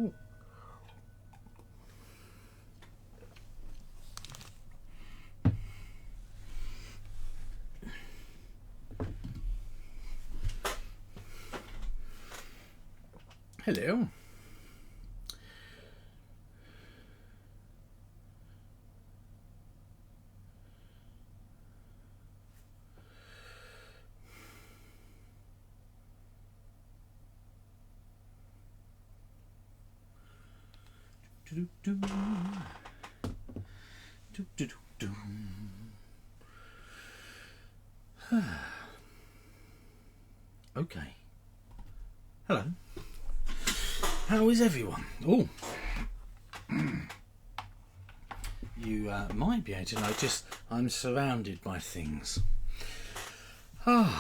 Ooh. Hello. Okay. Hello. How is everyone? Oh, you might be able to notice I'm surrounded by things. Hello,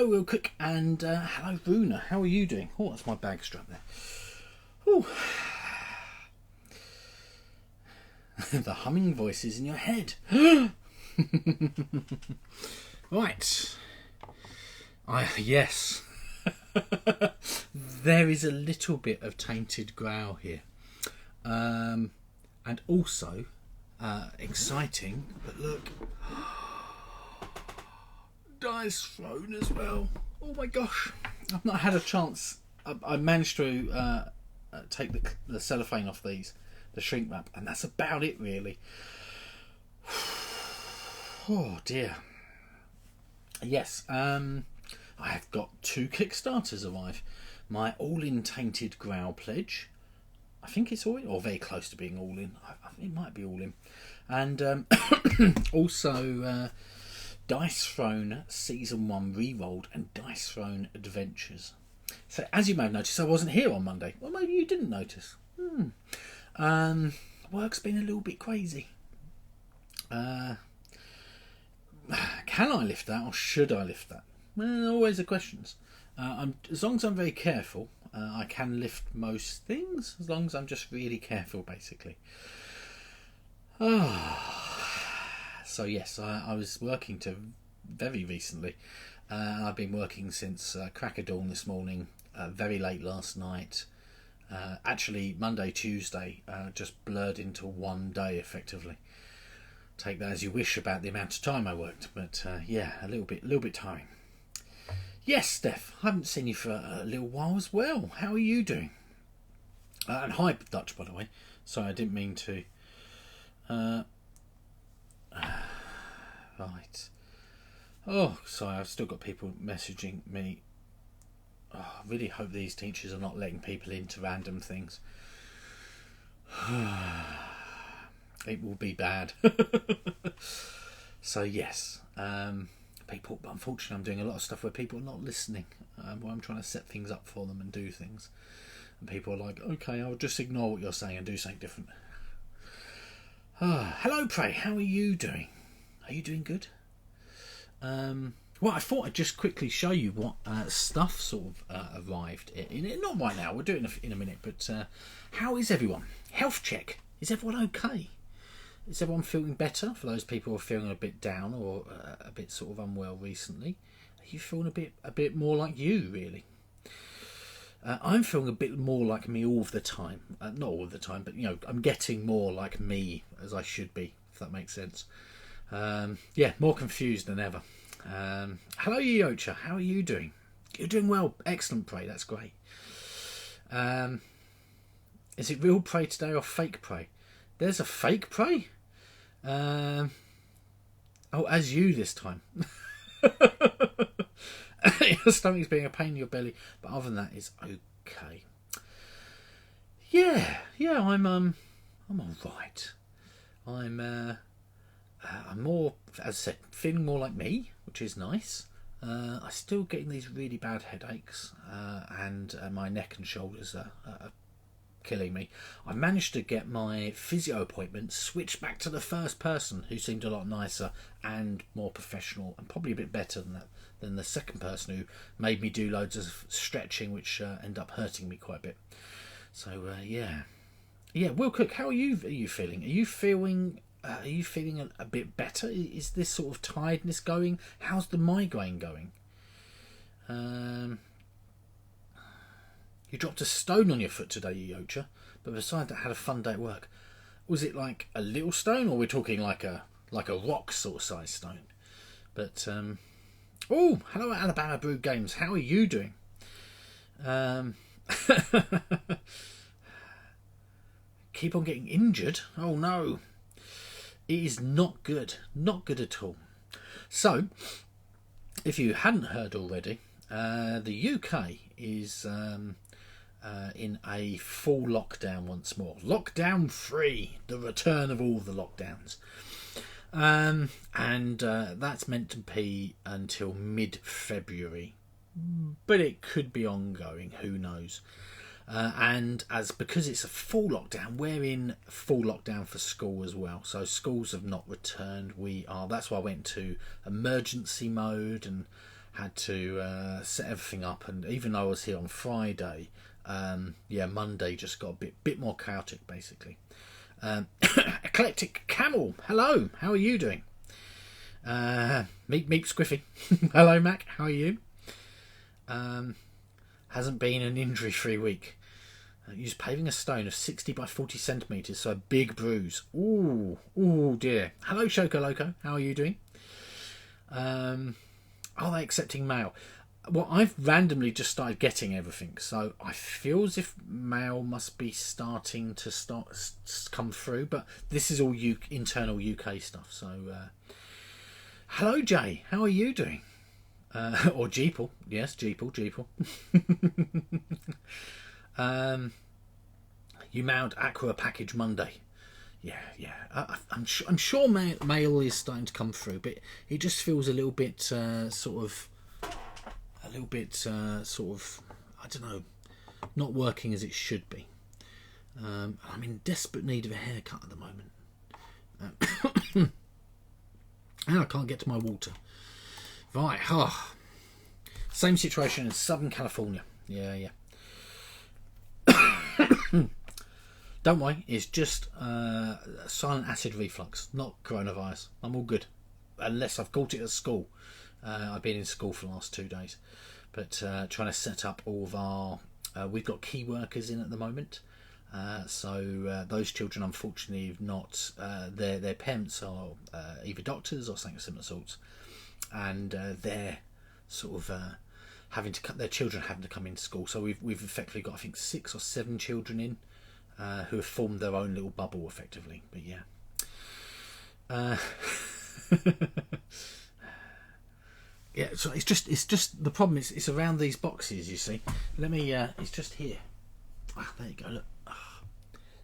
Will Cook, and hello, Bruna. How are you doing? Oh, that's my bag strap there. Oh, the humming voices in your head. Right. Yes. There is a little bit of tainted growl here. And also exciting, but look, dice thrown as well. Oh my gosh, I've not had a chance. I managed to take the cellophane off these, the shrink wrap, and that's about it really. Oh dear. Yes, I have got 2 Kickstarters arrive. My all-in tainted growl pledge, I think it's all in, or very close to being all in. I think it might be all in. And also Dice Throne Season 1 Rerolled and Dice Throne Adventures. So as you may have noticed, I wasn't here on Monday. Well, maybe you didn't notice. Work's been a little bit crazy. Can I lift that or should I lift that? Well, always the questions. As long as I'm very careful, I can lift most things, as long as I'm just really careful, basically. So yes, I was working to very recently. I've been working since crack of dawn this morning, very late last night. Actually, Monday, Tuesday, just blurred into one day, effectively. Take that as you wish about the amount of time I worked, but yeah, a little bit tiring. Yes, Steph, I haven't seen you for a little while as well. How are you doing? And hi, Dutch, by the way. Sorry, I didn't mean to. Right. Oh, sorry, I've still got people messaging me. Oh, I really hope these teachers are not letting people into random things. It will be bad. So yes, people. But unfortunately, I'm doing a lot of stuff where people are not listening. Where I'm trying to set things up for them and do things, and people are like, "Okay, I'll just ignore what you're saying and do something different." Hello, Prey. How are you doing? Are you doing good? Well, I thought I'd just quickly show you what stuff sort of arrived. Not right now. We'll do it in a minute. But how is everyone? Health check. Is everyone okay? Is everyone feeling better? For those people who are feeling a bit down or a bit sort of unwell recently, are you feeling a bit more like you, really? I'm feeling a bit more like me all of the time. Not all of the time, but I'm getting more like me as I should be, if that makes sense. Yeah, more confused than ever. Hello, Yocha. How are you doing? You're doing well. Excellent, Prey. That's great. Is it real Prey today or fake Prey? There's a fake Prey. Oh, as you this time. Your stomach's being a pain in your belly, but other than that, it's okay. Yeah, I'm all right. I'm more, as I said, feeling more like me, which is nice. I'm still getting these really bad headaches, and my neck and shoulders are killing me. I managed to get my physio appointment switched back to the first person, who seemed a lot nicer and more professional, and probably a bit better than the second person, who made me do loads of stretching, which ended up hurting me quite a bit. So yeah. Will Cook, how are you feeling? Are you feeling a bit better? Is this sort of tiredness going? How's the migraine going? You dropped a stone on your foot today, you yocha. But besides that, had a fun day at work. Was it like a little stone, or we're talking like a rock sort of size stone? But oh, hello Alabama Brew Games. How are you doing? Keep on getting injured. Oh no, it is not good. Not good at all. So, if you hadn't heard already, the UK is in a full lockdown once more. Lockdown 3, the return of all the lockdowns. And that's meant to be until mid-February. But it could be ongoing, who knows. And because it's a full lockdown, we're in full lockdown for school as well. So schools have not returned. That's why I went to emergency mode and had to set everything up. And even though I was here on Friday, Monday just got a bit more chaotic, basically. Eclectic Camel, hello, how are you doing? Meep Squiffy, hello Mac, how are you? Hasn't been an injury-free week. Used paving a stone of 60 by 40 centimetres, so a big bruise. Ooh dear. Hello Shoko Loco, how are you doing? Are they accepting mail? Well, I've randomly just started getting everything, so I feel as if mail must be starting to come through, but this is all internal UK stuff. So, hello Jay, how are you doing? Or Jeeple, yes, Jeeple. You mailed Aqua package Monday. Yeah. I'm sure mail is starting to come through, but it just feels a little bit I don't know, not working as it should be. I'm in desperate need of a haircut at the moment. And I can't get to my water. Right, same situation in Southern California. Yeah. Don't worry, it's just silent acid reflux, not coronavirus. I'm all good, unless I've caught it at school. I've been in school for the last 2 days, but trying to set up all of our... we've got key workers in at the moment, so those children unfortunately have not... their parents are either doctors or something of similar sorts, and they're sort of their children having to come into school. So we've effectively got, I think, 6 or 7 children in who have formed their own little bubble effectively. But yeah. Yeah, so it's just the problem is it's around these boxes, you see. Let me it's just here. There you go, look.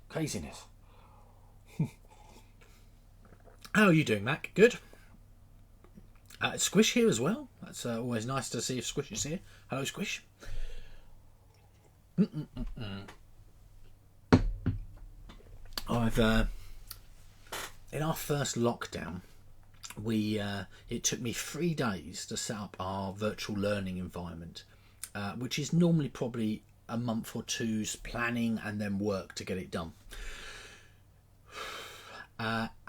Craziness. How are you doing, Mac? Good. Squish here as well. That's always nice to see if Squish is here. Hello, Squish. I've in our first lockdown, it took me 3 days to set up our virtual learning environment, which is normally probably a month or two's planning and then work to get it done.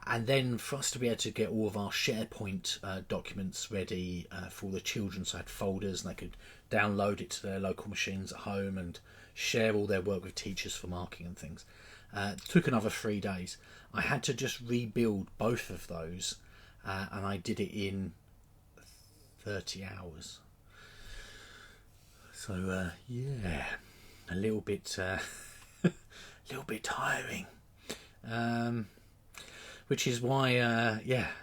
And then for us to be able to get all of our SharePoint documents ready for all the children, so I had folders and they could download it to their local machines at home and share all their work with teachers for marking and things. Took another 3 days. I had to just rebuild both of those, and I did it in 30 hours. So yeah, a little bit tiring. Which is why,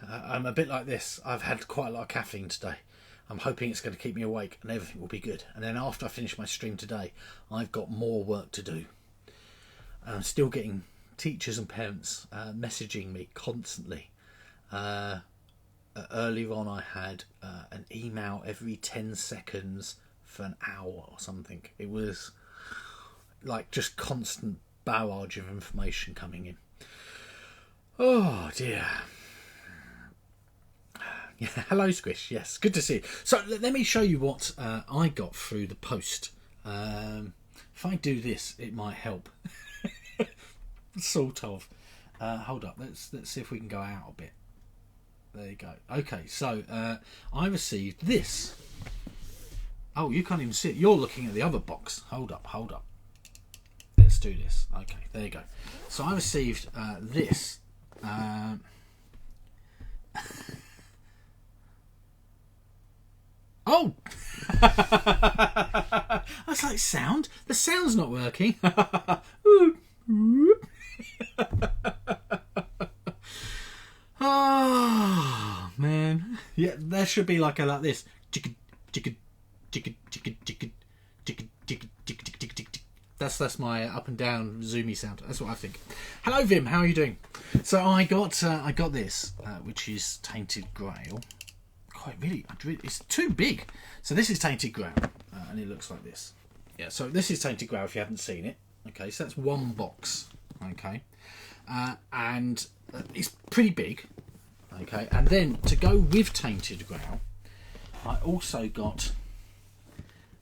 I'm a bit like this. I've had quite a lot of caffeine today. I'm hoping it's going to keep me awake and everything will be good. And then after I finish my stream today, I've got more work to do. I'm still getting teachers and parents messaging me constantly. Earlier on, I had an email every 10 seconds for an hour or something. It was like just constant barrage of information coming in. Oh dear. Yeah, hello Squish. Yes, good to see you. So let me show you what I got through the post. If I do this, it might help. Sort of. Hold up. Let's see if we can go out a bit. There you go. Okay, so I received this. Oh, you can't even see it. You're looking at the other box. Hold up, hold up. Let's do this. Okay, there you go. So I received this. Oh! I was like, sound? The sound's not working. Oh, man. Yeah, there should be like this. That's my up and down zoomy sound. That's what I think. Hello, Vim. How are you doing? So I got this, which is Tainted Grail. It's too big. So this is Tainted Grail, and it looks like this. Yeah. So this is Tainted Grail. If you haven't seen it, okay. So that's one box. Okay, and it's pretty big. Okay, and then to go with Tainted Grail, I also got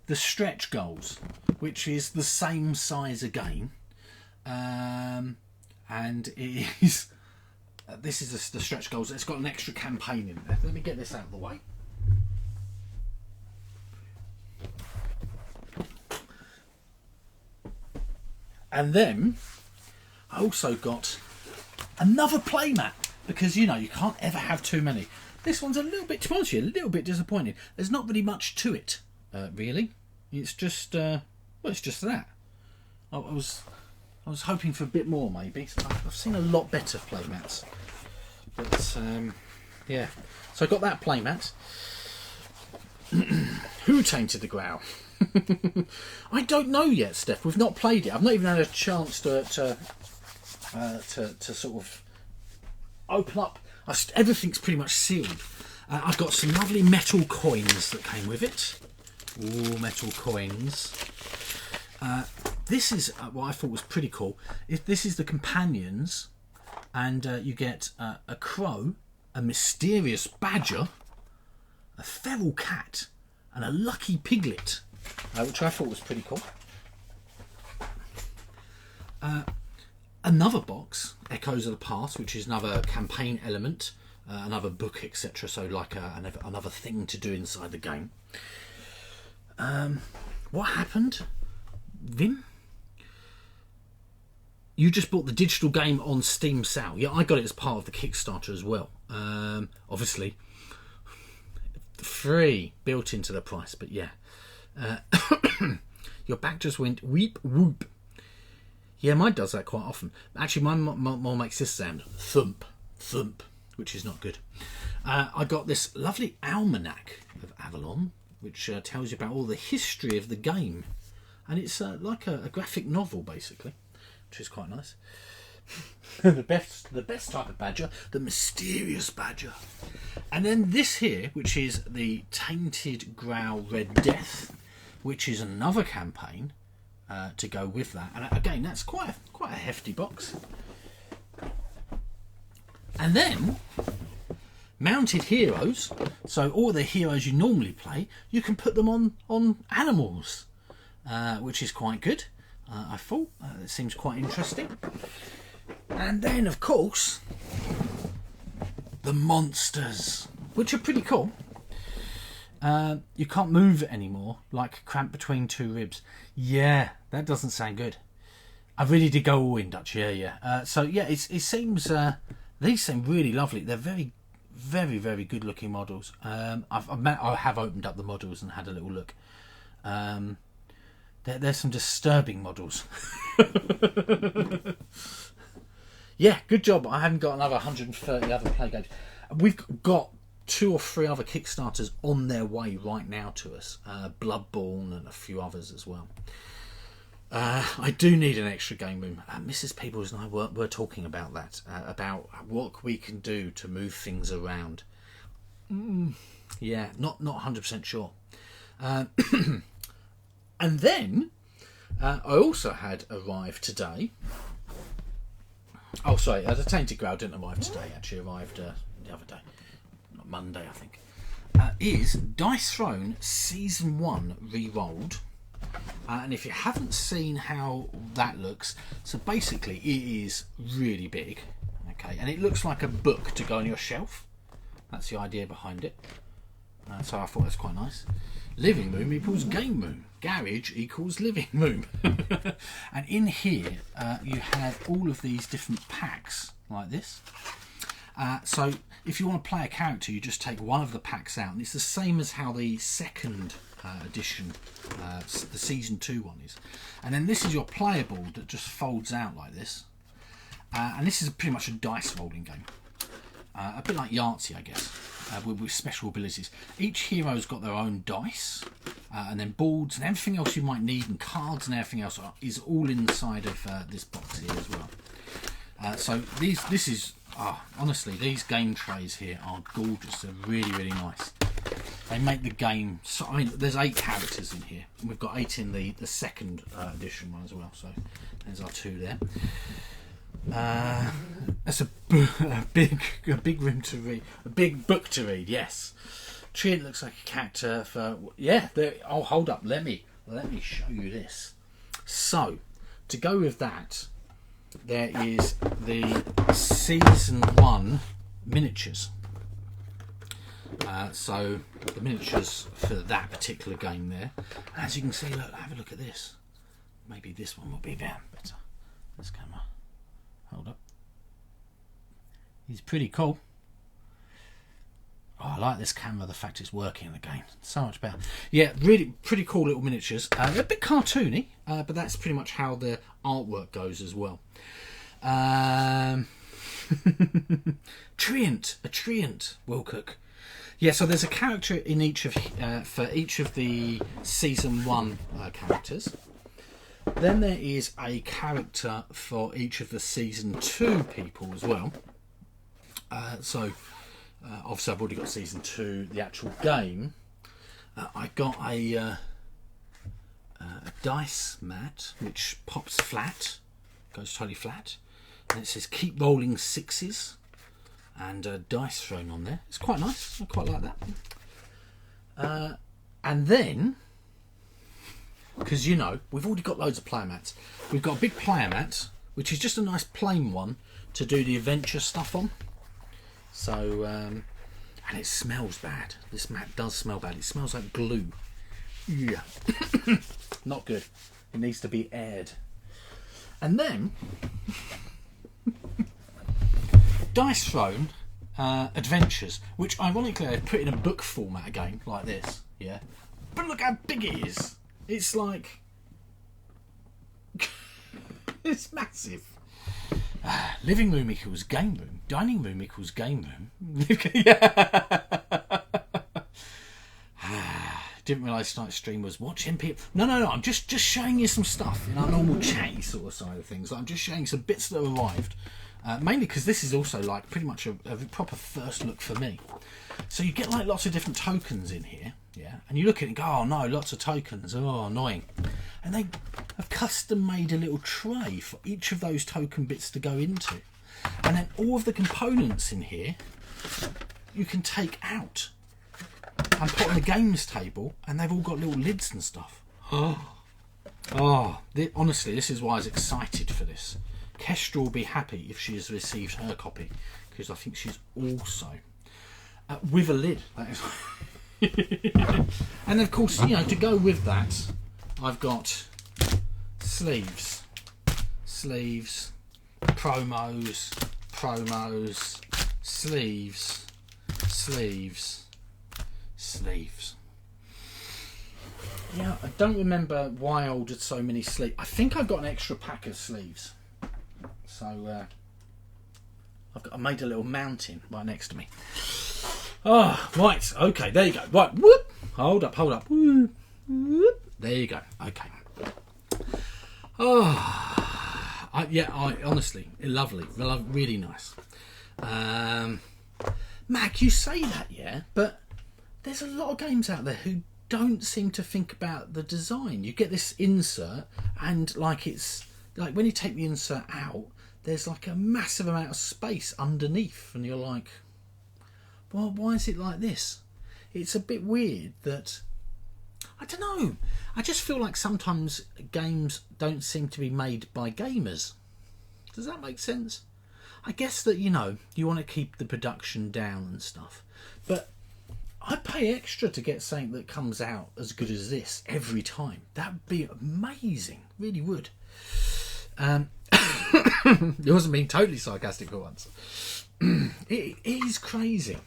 the stretch goals, which is the same size again, and it is. This is the stretch goals. It's got an extra campaign in there. Let me get this out of the way. And then I also got another playmat, because you can't ever have too many. This one's a little bit, to be honest with you, a little bit disappointing. There's not really much to it, really. It's just it's just that. I was hoping for a bit more, maybe. I've seen a lot better playmats. But, yeah. So I got that playmat. Who tainted the Grail? I don't know yet, Steph. We've not played it. I've not even had a chance to sort of open up. Everything's pretty much sealed. I've got some lovely metal coins that came with it. Ooh, metal coins. This is what I thought was pretty cool. This is the companions, and you get a crow, a mysterious badger, a feral cat, and a lucky piglet, which I thought was pretty cool. Another box, Echoes of the Past, which is another campaign element, another book, etc. So like another thing to do inside the game. What happened, Vim? You just bought the digital game on Steam sale. Yeah, I got it as part of the Kickstarter as well. Obviously, free built into the price, but yeah. Your back just went weep whoop. Yeah, mine does that quite often. Actually, mine more makes this sound, thump, thump, which is not good. I got this lovely almanac of Avalon, which tells you about all the history of the game, and it's like a graphic novel basically, which is quite nice. the best type of badger, the mysterious badger. And then this here, which is the Tainted Grail Red Death, which is another campaign to go with that. And again, that's quite a hefty box. And then mounted heroes. So all the heroes you normally play, you can put them on animals, which is quite good. I thought it seems quite interesting. And then, of course, the monsters, which are pretty cool. You can't move anymore, like cramped between two ribs. Yeah, that doesn't sound good. I really did go all in Dutch. Yeah. So yeah, it seems these seem really lovely. They're very, very, very good looking models. I have opened up the models and had a little look. There's some disturbing models. Yeah, good job. I haven't got another 130 other play games. We've got 2 or 3 other Kickstarters on their way right now to us. Bloodborne and a few others as well. I do need an extra game room. Mrs. Peebles and I were talking about that, about what we can do to move things around. Yeah, not 100% sure. And then I also had arrived today. Oh, sorry, the Tainted Grail didn't arrive today. Actually, arrived the other day, Monday, I think. Is Dice Throne Season 1 re-rolled. And if you haven't seen how that looks, so basically it is really big, okay, and it looks like a book to go on your shelf. That's the idea behind it. So I thought that's quite nice. living room equals game room. Garage equals living room. And in here you have all of these different packs like this. So if you want to play a character, you just take one of the packs out, and it's the same as how the second edition, the season 2 one is. And then this is your player board that just folds out like this. And this is pretty much a dice rolling game. A bit like Yahtzee, I guess, with special abilities. Each hero's got their own dice, and then boards and everything else you might need, and cards and everything else is all inside of this box here as well. So this is honestly, these game trays here are gorgeous. They're really, really nice. They make the game. So, I mean, there's 8 characters in here, and we've got 8 in the second edition one as well. So there's our 2 there. That's a big room to read, a big book to read. Yes, Treant looks like a character for Oh, hold up, let me show you this. So, to go with that, there is the season 1 miniatures. So the miniatures for that particular game there. As you can see, look, have a look at this. Maybe this one will be better. This camera. Hold up. He's pretty cool. Oh, I like this camera, the fact it's working in the game. So much better. Yeah, really pretty cool little miniatures. They're a bit cartoony, but that's pretty much how the artwork goes as well. Treant, Wilcock. Yeah, so there's a character in each of for each of the season 1 characters. Then there is a character for each of the season 2 people as well. So obviously I've already got season 2, the actual game. I got a dice mat which pops flat, goes totally flat, and it says keep rolling 6s, and dice thrown on there. It's quite nice. I quite like that. And then, because we've already got loads of player mats. We've got a big player mat, which is just a nice plain one to do the adventure stuff on. So, and it smells bad. This mat does smell bad. It smells like glue. Yeah, not good. It needs to be aired. And then, dice thrown adventures, which ironically I put in a book format again, like this. Yeah, but look how big it is. It's like it's massive. Living room equals game room. Dining room equals game room. Yeah. Didn't realise tonight's stream was watch Imperial. No. I'm just showing you some stuff in our normal chatty sort of side of things. I'm just showing some bits that arrived. Mainly because this is also like pretty much a proper first look for me. So you get like lots of different tokens in here, yeah, and you look at it and go, oh no, lots of tokens, oh annoying. And they have custom made a little tray for each of those token bits to go into. And then all of the components in here you can take out and put on the games table, and they've all got little lids and stuff. Honestly, this is why I was excited for this. Kestra will be happy if she has received her copy, because I think she's also with a lid. That is. And of course, to go with that, I've got sleeves, promos, sleeves. Yeah, I don't remember why I ordered so many sleeves. I think I've got an extra pack of sleeves. So I made a little mountain right next to me. Oh, right. Okay, there you go. Right. Whoop. Hold up. Whoop. Whoop. There you go. Okay. Oh, I honestly, lovely. Really nice. Mac, you say that, yeah, but there's a lot of games out there who don't seem to think about the design. You get this insert, and it's like when you take the insert out, there's like a massive amount of space underneath, and you're like, well, why is it like this? It's a bit weird that, I don't know, I just feel like sometimes games don't seem to be made by gamers. Does that make sense? I guess that, you want to keep the production down and stuff, but I'd pay extra to get something that comes out as good as this every time. That would be amazing. Really would. It wasn't being totally sarcastic for once. It is crazy.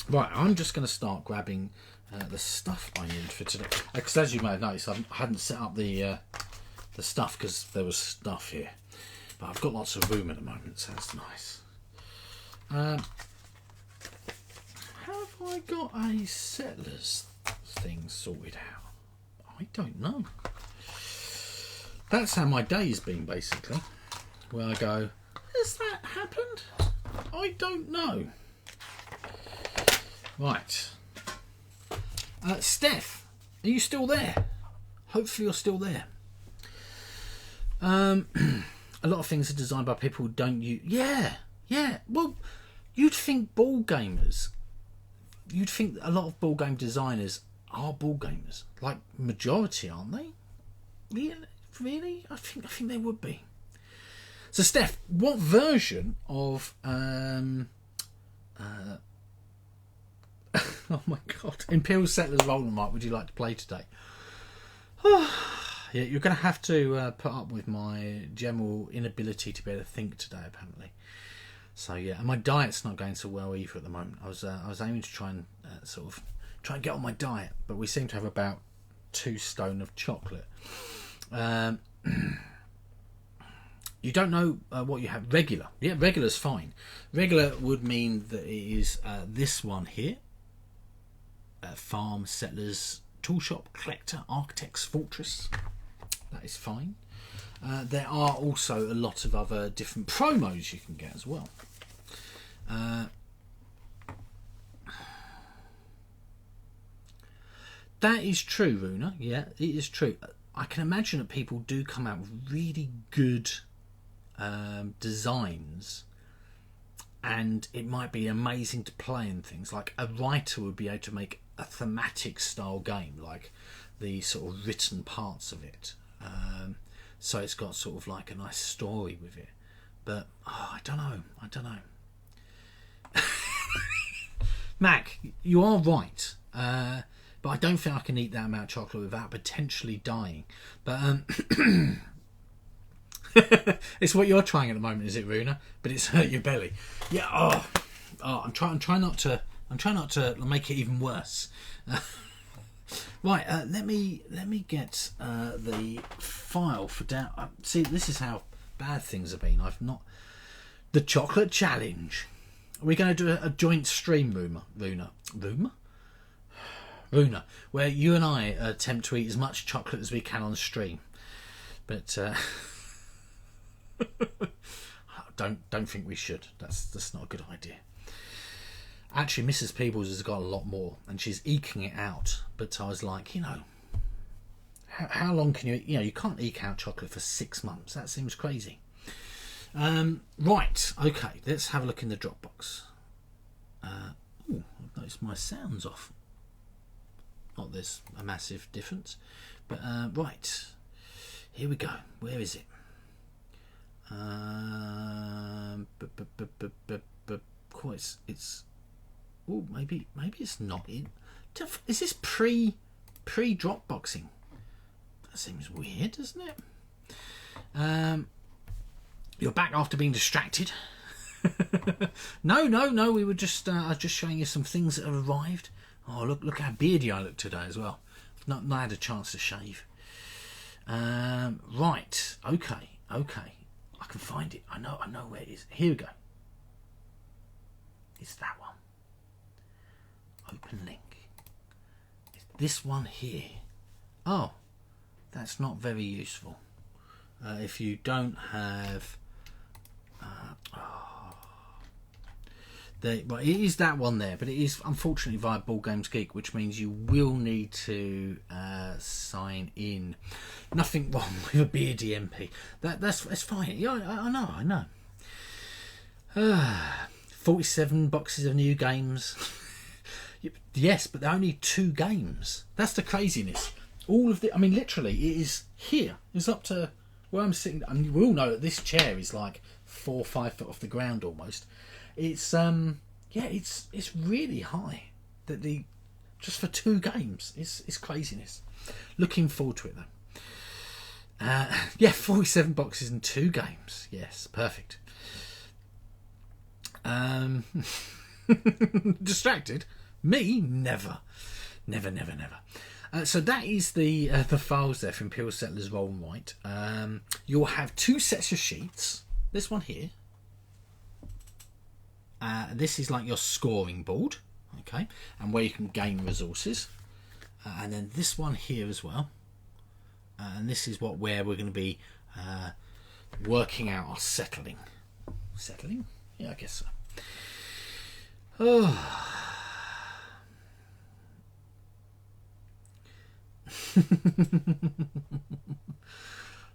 Right, I'm just going to start grabbing the stuff I need for today. Because as you may have noticed, I hadn't set up the stuff because there was stuff here. But I've got lots of room at the moment, so that's nice. Have I got a Settlers thing sorted out? I don't know. That's how my day's been, basically. Where I go, has that happened? I don't know. Right. Steph, are you still there? Hopefully you're still there. A lot of things are designed by people who don't use... Yeah. Well, you'd think ball gamers... You'd think a lot of ball game designers are ball gamers. Like, majority, aren't they? Really? I think they would be. So, Steph, what version of... oh my God. Imperial Settlers Roll would you like to play today? Yeah, you're going to have to put up with my general inability to be able to think today, apparently. So yeah, and my diet's not going so well either at the moment. I was aiming to try and try and get on my diet, but we seem to have about 2 stone of chocolate. You don't know what you have. Regular, yeah, regular's fine. Regular would mean that it is this one here. Farm, Settlers, Tool Shop, Collector, Architect's Fortress. That is fine. There are also a lot of other different promos you can get as well. That is true, Runa. Yeah, it is true. I can imagine that people do come out with really good designs, and it might be amazing to play and things. Like a writer would be able to make a thematic style game, like the sort of written parts of it. So it's got sort of like a nice story with it. But I don't know. Mac, you are right. But I don't think I can eat that amount of chocolate without potentially dying. But it's what you're trying at the moment, is it, Runa? But it's hurt your belly. Yeah. I'm trying not to make it even worse. Right, let me get the file for down. See, this is how bad things have been. I've not the chocolate challenge. Are we going to do a joint stream, Runa, where you and I attempt to eat as much chocolate as we can on stream? But don't think we should. That's not a good idea. Actually, Mrs. Peebles has got a lot more, and she's eking it out. But I was like, how long can you... you can't eke out chocolate for 6 months. That seems crazy. Right, okay, let's have a look in the Dropbox. I've noticed my sound's off. Not there's a massive difference. But, right, here we go. Where is it? It's... Oh, maybe it's not in. Is this pre-Dropboxing? That seems weird, doesn't it? You're back after being distracted. No. We were just showing you some things that have arrived. Oh, look how beardy I look today as well. I've not had a chance to shave. Right. Okay. I can find it. I know where it is. Here we go. It's that one. Open link. It's this one here. Oh, that's not very useful. If you don't have... well, it is that one there, but it is unfortunately via Ball Games Geek, which means you will need to sign in. Nothing wrong with a beardy MP. That's fine. Yeah, I know. 47 boxes of new games. Yes, but there are only 2 games. That's the craziness. All of the... I mean, literally, it is here. It's up to where I'm sitting. I mean, we all know that this chair is like 4 or 5 foot off the ground almost. It's it's really high. the just for 2 games. It's craziness. Looking forward to it though. 47 boxes and 2 games. Yes, perfect. Distracted? Me? Never. So that is the files there for Imperial Settlers Roll and Write. You'll have 2 sets of sheets. This one here. This is like your scoring board, okay, and where you can gain resources. And then this one here as well. And this is where we're going to be working out our settling. Settling? Yeah, I guess so. Oh.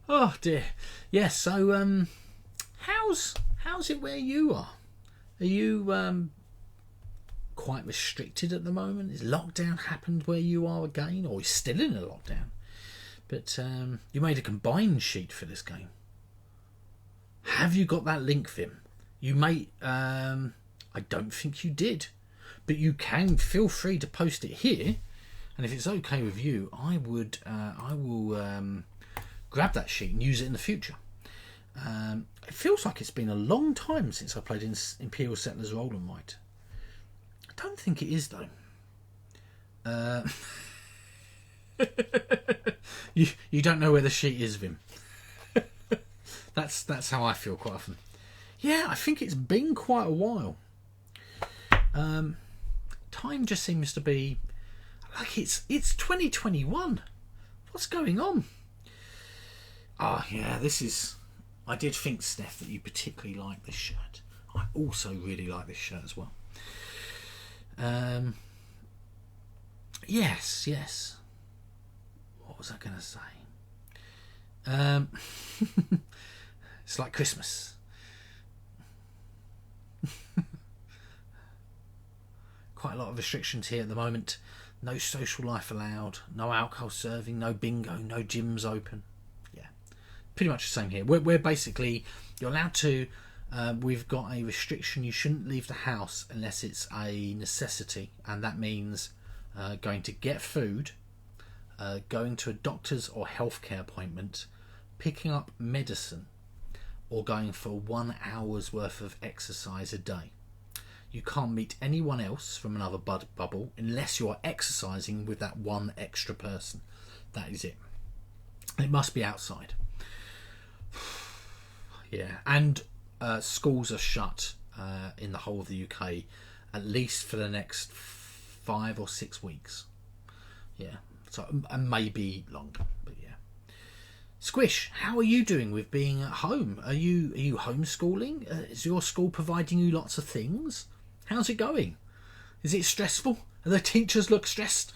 Oh dear. Yes. So, how's it where you are? Are you quite restricted at the moment? Is lockdown happened where you are again, or is still in a lockdown? But you made a combined sheet for this game. Have you got that link, Vim? You may. I don't think you did, but you can feel free to post it here. And if it's okay with you, I will grab that sheet and use it in the future. It feels like it's been a long time since I played in Imperial Settlers Roll and Write. I don't think it is though. You don't know where the sheet is, Vim. That's how I feel quite often. Yeah, I think it's been quite a while. Time just seems to be like it's 2021. What's going on? Yeah, this is. I did think, Steph, that you particularly like this shirt. I also really like this shirt as well. Yes. What was I going to say? It's like Christmas. Quite a lot of restrictions here at the moment. No social life allowed. No alcohol serving. No bingo. No gyms open. Yeah, pretty much the same here. We're basically, you're allowed to. We've got a restriction. You shouldn't leave the house unless it's a necessity, and that means going to get food, going to a doctor's or healthcare appointment, picking up medicine, or going for 1 hour's worth of exercise a day. You can't meet anyone else from another bubble unless you are exercising with that one extra person. That is it. It must be outside. Yeah, and schools are shut in the whole of the UK at least for the next 5 or 6 weeks. Yeah, so and maybe longer, but yeah. Squish, how are you doing with being at home? Are you homeschooling? Is your school providing you lots of things? How's it going? Is it stressful? Do the teachers look stressed?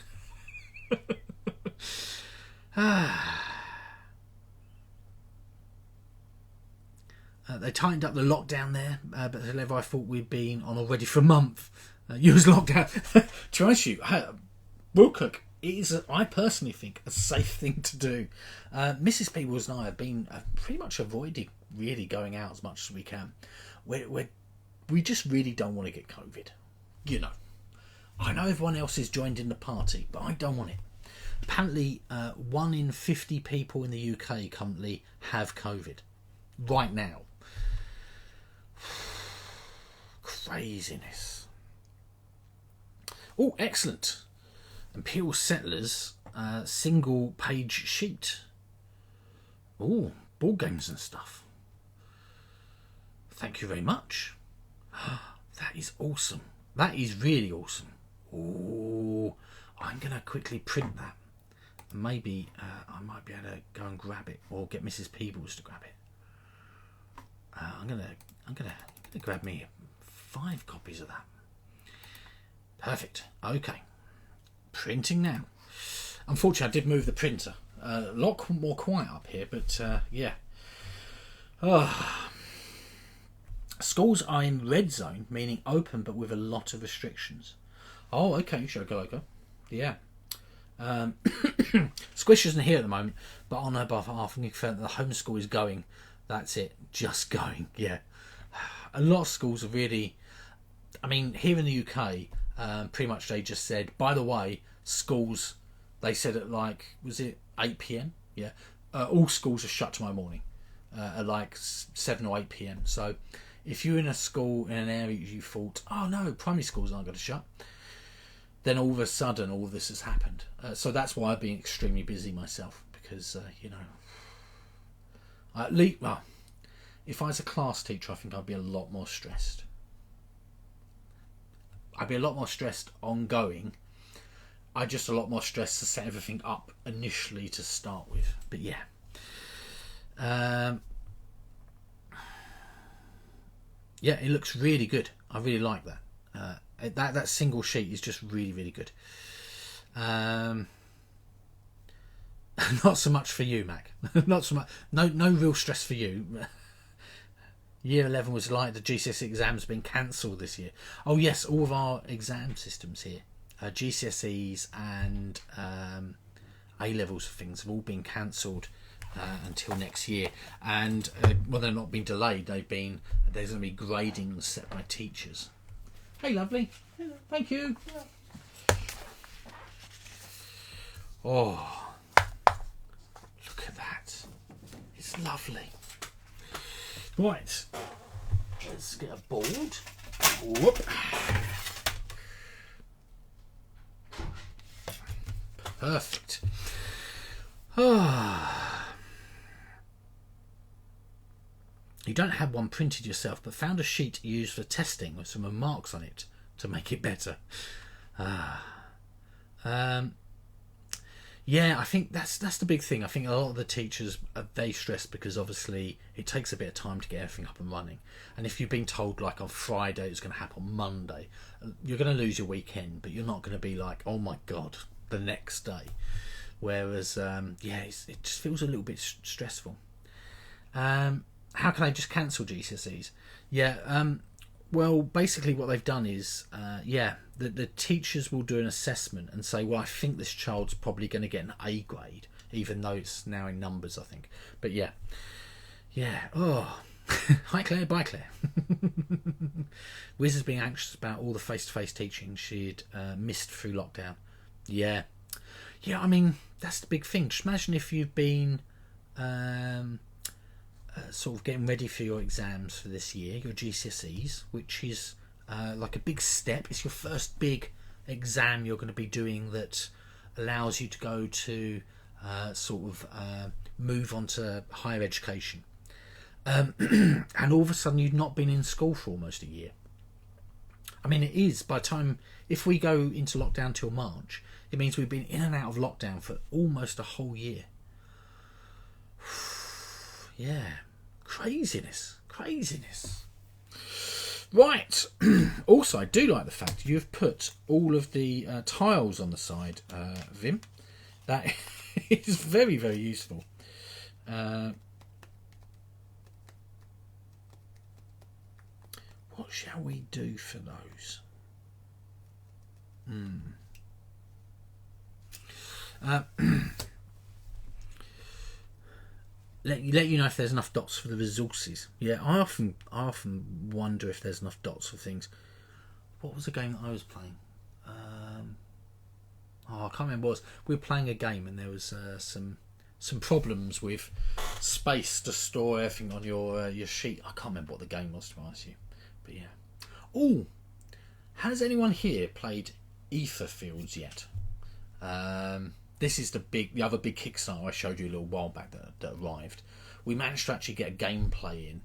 They tightened up the lockdown there, but the level I thought we'd been on already for a month. You was locked down. To honest you, Wilcook, it is, I personally think, a safe thing to do. Mrs. Peebles and I have been pretty much avoiding really going out as much as we can. We just really don't want to get COVID. You know. I know everyone else is joined in the party, but I don't want it. Apparently, 1 in 50 people in the UK currently have COVID. Right now. Craziness. Oh, excellent. Imperial Settlers, single page sheet. Oh, board games and stuff. Thank you very much. That is awesome. That is really awesome. Oh, I'm going to quickly print that. Maybe I might be able to go and grab it, or get Mrs. Peebles to grab it. I'm gonna grab me 5 copies of that. Perfect. Okay. Printing now. Unfortunately, I did move the printer. A lot more quiet up here, but yeah. Schools are in red zone, meaning open but with a lot of restrictions. Oh, okay, Shoko. Yeah. Squish isn't here at the moment, but on her behalf, I confirm that the homeschool is going. That's it, just going. Yeah. A lot of schools are really. I mean, here in the UK, pretty much they just said, by the way, schools, they said at like, was it 8 p.m? Yeah. All schools are shut tomorrow morning at like 7 or 8 p.m. So if you're in a school in an area you thought, oh no, primary schools aren't going to shut, then all of a sudden all of this has happened. So that's why I've been extremely busy myself, because, at least, well, if I was a class teacher, I think I'd be a lot more stressed. I'd be a lot more stressed ongoing. I'm just a lot more stressed to set everything up initially to start with. But yeah. Yeah, it looks really good. I really like that. That single sheet is just really, really good. Not so much for you, Mac. Not so much. No real stress for you. Year 11 was like the GCSE exams been cancelled this year. Oh yes, all of our exam systems here, GCSEs and A-levels things have all been cancelled until next year. And well, they're not been delayed. There's going to be gradings set by teachers. Hey, lovely. Thank you. Oh, look at that. It's lovely. Right. Let's get a board. Whoop. Perfect. You don't have one printed yourself, but found a sheet used for testing with some remarks on it to make it better. Yeah, I think that's the big thing. I think a lot of the teachers are very stressed because obviously it takes a bit of time to get everything up and running. And if you've been told like on Friday it's going to happen on Monday, you're going to lose your weekend, but you're not going to be like, oh my God, the next day. Whereas, it just feels a little bit stressful. How can I just cancel GCSEs? Yeah, well, basically what they've done is, the teachers will do an assessment and say, well, I think this child's probably going to get an A grade, even though it's now in numbers, I think. But yeah. Oh, hi Claire, bye Claire. Wiz has been anxious about all the face-to-face teaching she'd missed through lockdown. Yeah, I mean, that's the big thing. Just imagine if you've been sort of getting ready for your exams for this year, your GCSEs, which is like a big step. It's your first big exam you're going to be doing that allows you to go to move on to higher education. And all of a sudden you've not been in school for almost a year. I mean, it is, by the time, if we go into lockdown till March, it means we've been in and out of lockdown for almost a whole year. Yeah, craziness. Right. Also, I do like the fact you've put all of the tiles on the side, Vim. That is very, very useful. What shall we do for those? Let you know if there's enough dots for the resources. Yeah, I often wonder if there's enough dots for things. What was the game that I was playing? I can't remember what it was. We were playing a game and there was some problems with space to store everything on your sheet. I can't remember what the game was, to be honest with you. But yeah. Oh, has anyone here played Ether Fields yet? This is the other big Kickstarter I showed you a little while back that arrived. We managed to actually get a gameplay in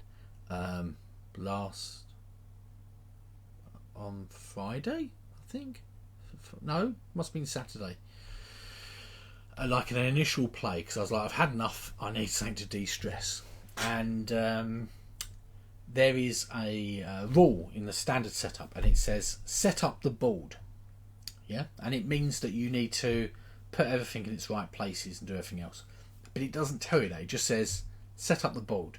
on Friday, I think. No, must have been Saturday. Like an initial play, because I was like, I've had enough. I need something to de-stress. And there is a rule in the standard setup, and it says set up the board. Yeah, and it means that you need to put everything in its right places and do everything else. But it doesn't tell you that. It just says set up the board.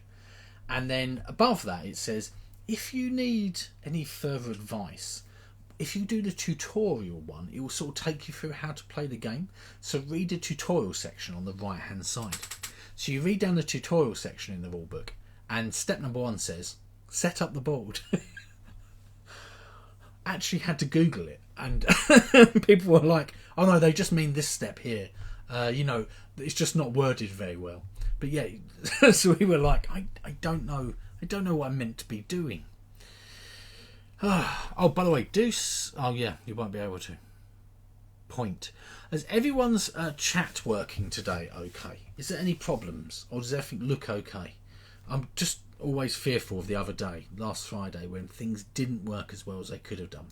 And then above that it says, if you need any further advice, if you do the tutorial one, it will sort of take you through how to play the game. So read the tutorial section on the right hand side. So you read down the tutorial section in the rule book, and step number 1 says set up the board. Actually had to Google it. And people were like, oh no, they just mean this step here. It's just not worded very well. But yeah, so we were like, I don't know what I'm meant to be doing. Oh, by the way, Deuce. Oh yeah, you won't be able to. Point. Is everyone's chat working today okay? Is there any problems? Or does everything look okay? I'm just always fearful of the other day, last Friday, when things didn't work as well as they could have done.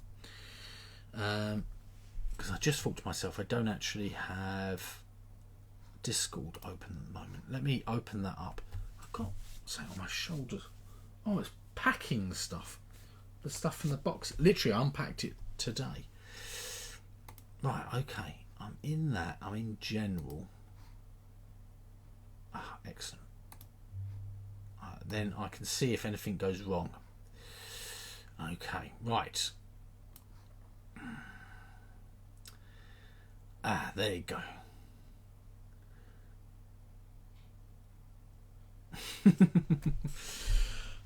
Because I just thought to myself, I don't actually have Discord open at the moment. Let me open that up. I've got something on my shoulders. Oh, it's packing stuff. The stuff in the box. Literally, I unpacked it today. Right, okay. I'm in that. I'm in general. Ah, excellent. Then I can see if anything goes wrong. Okay, right. Ah, there you go.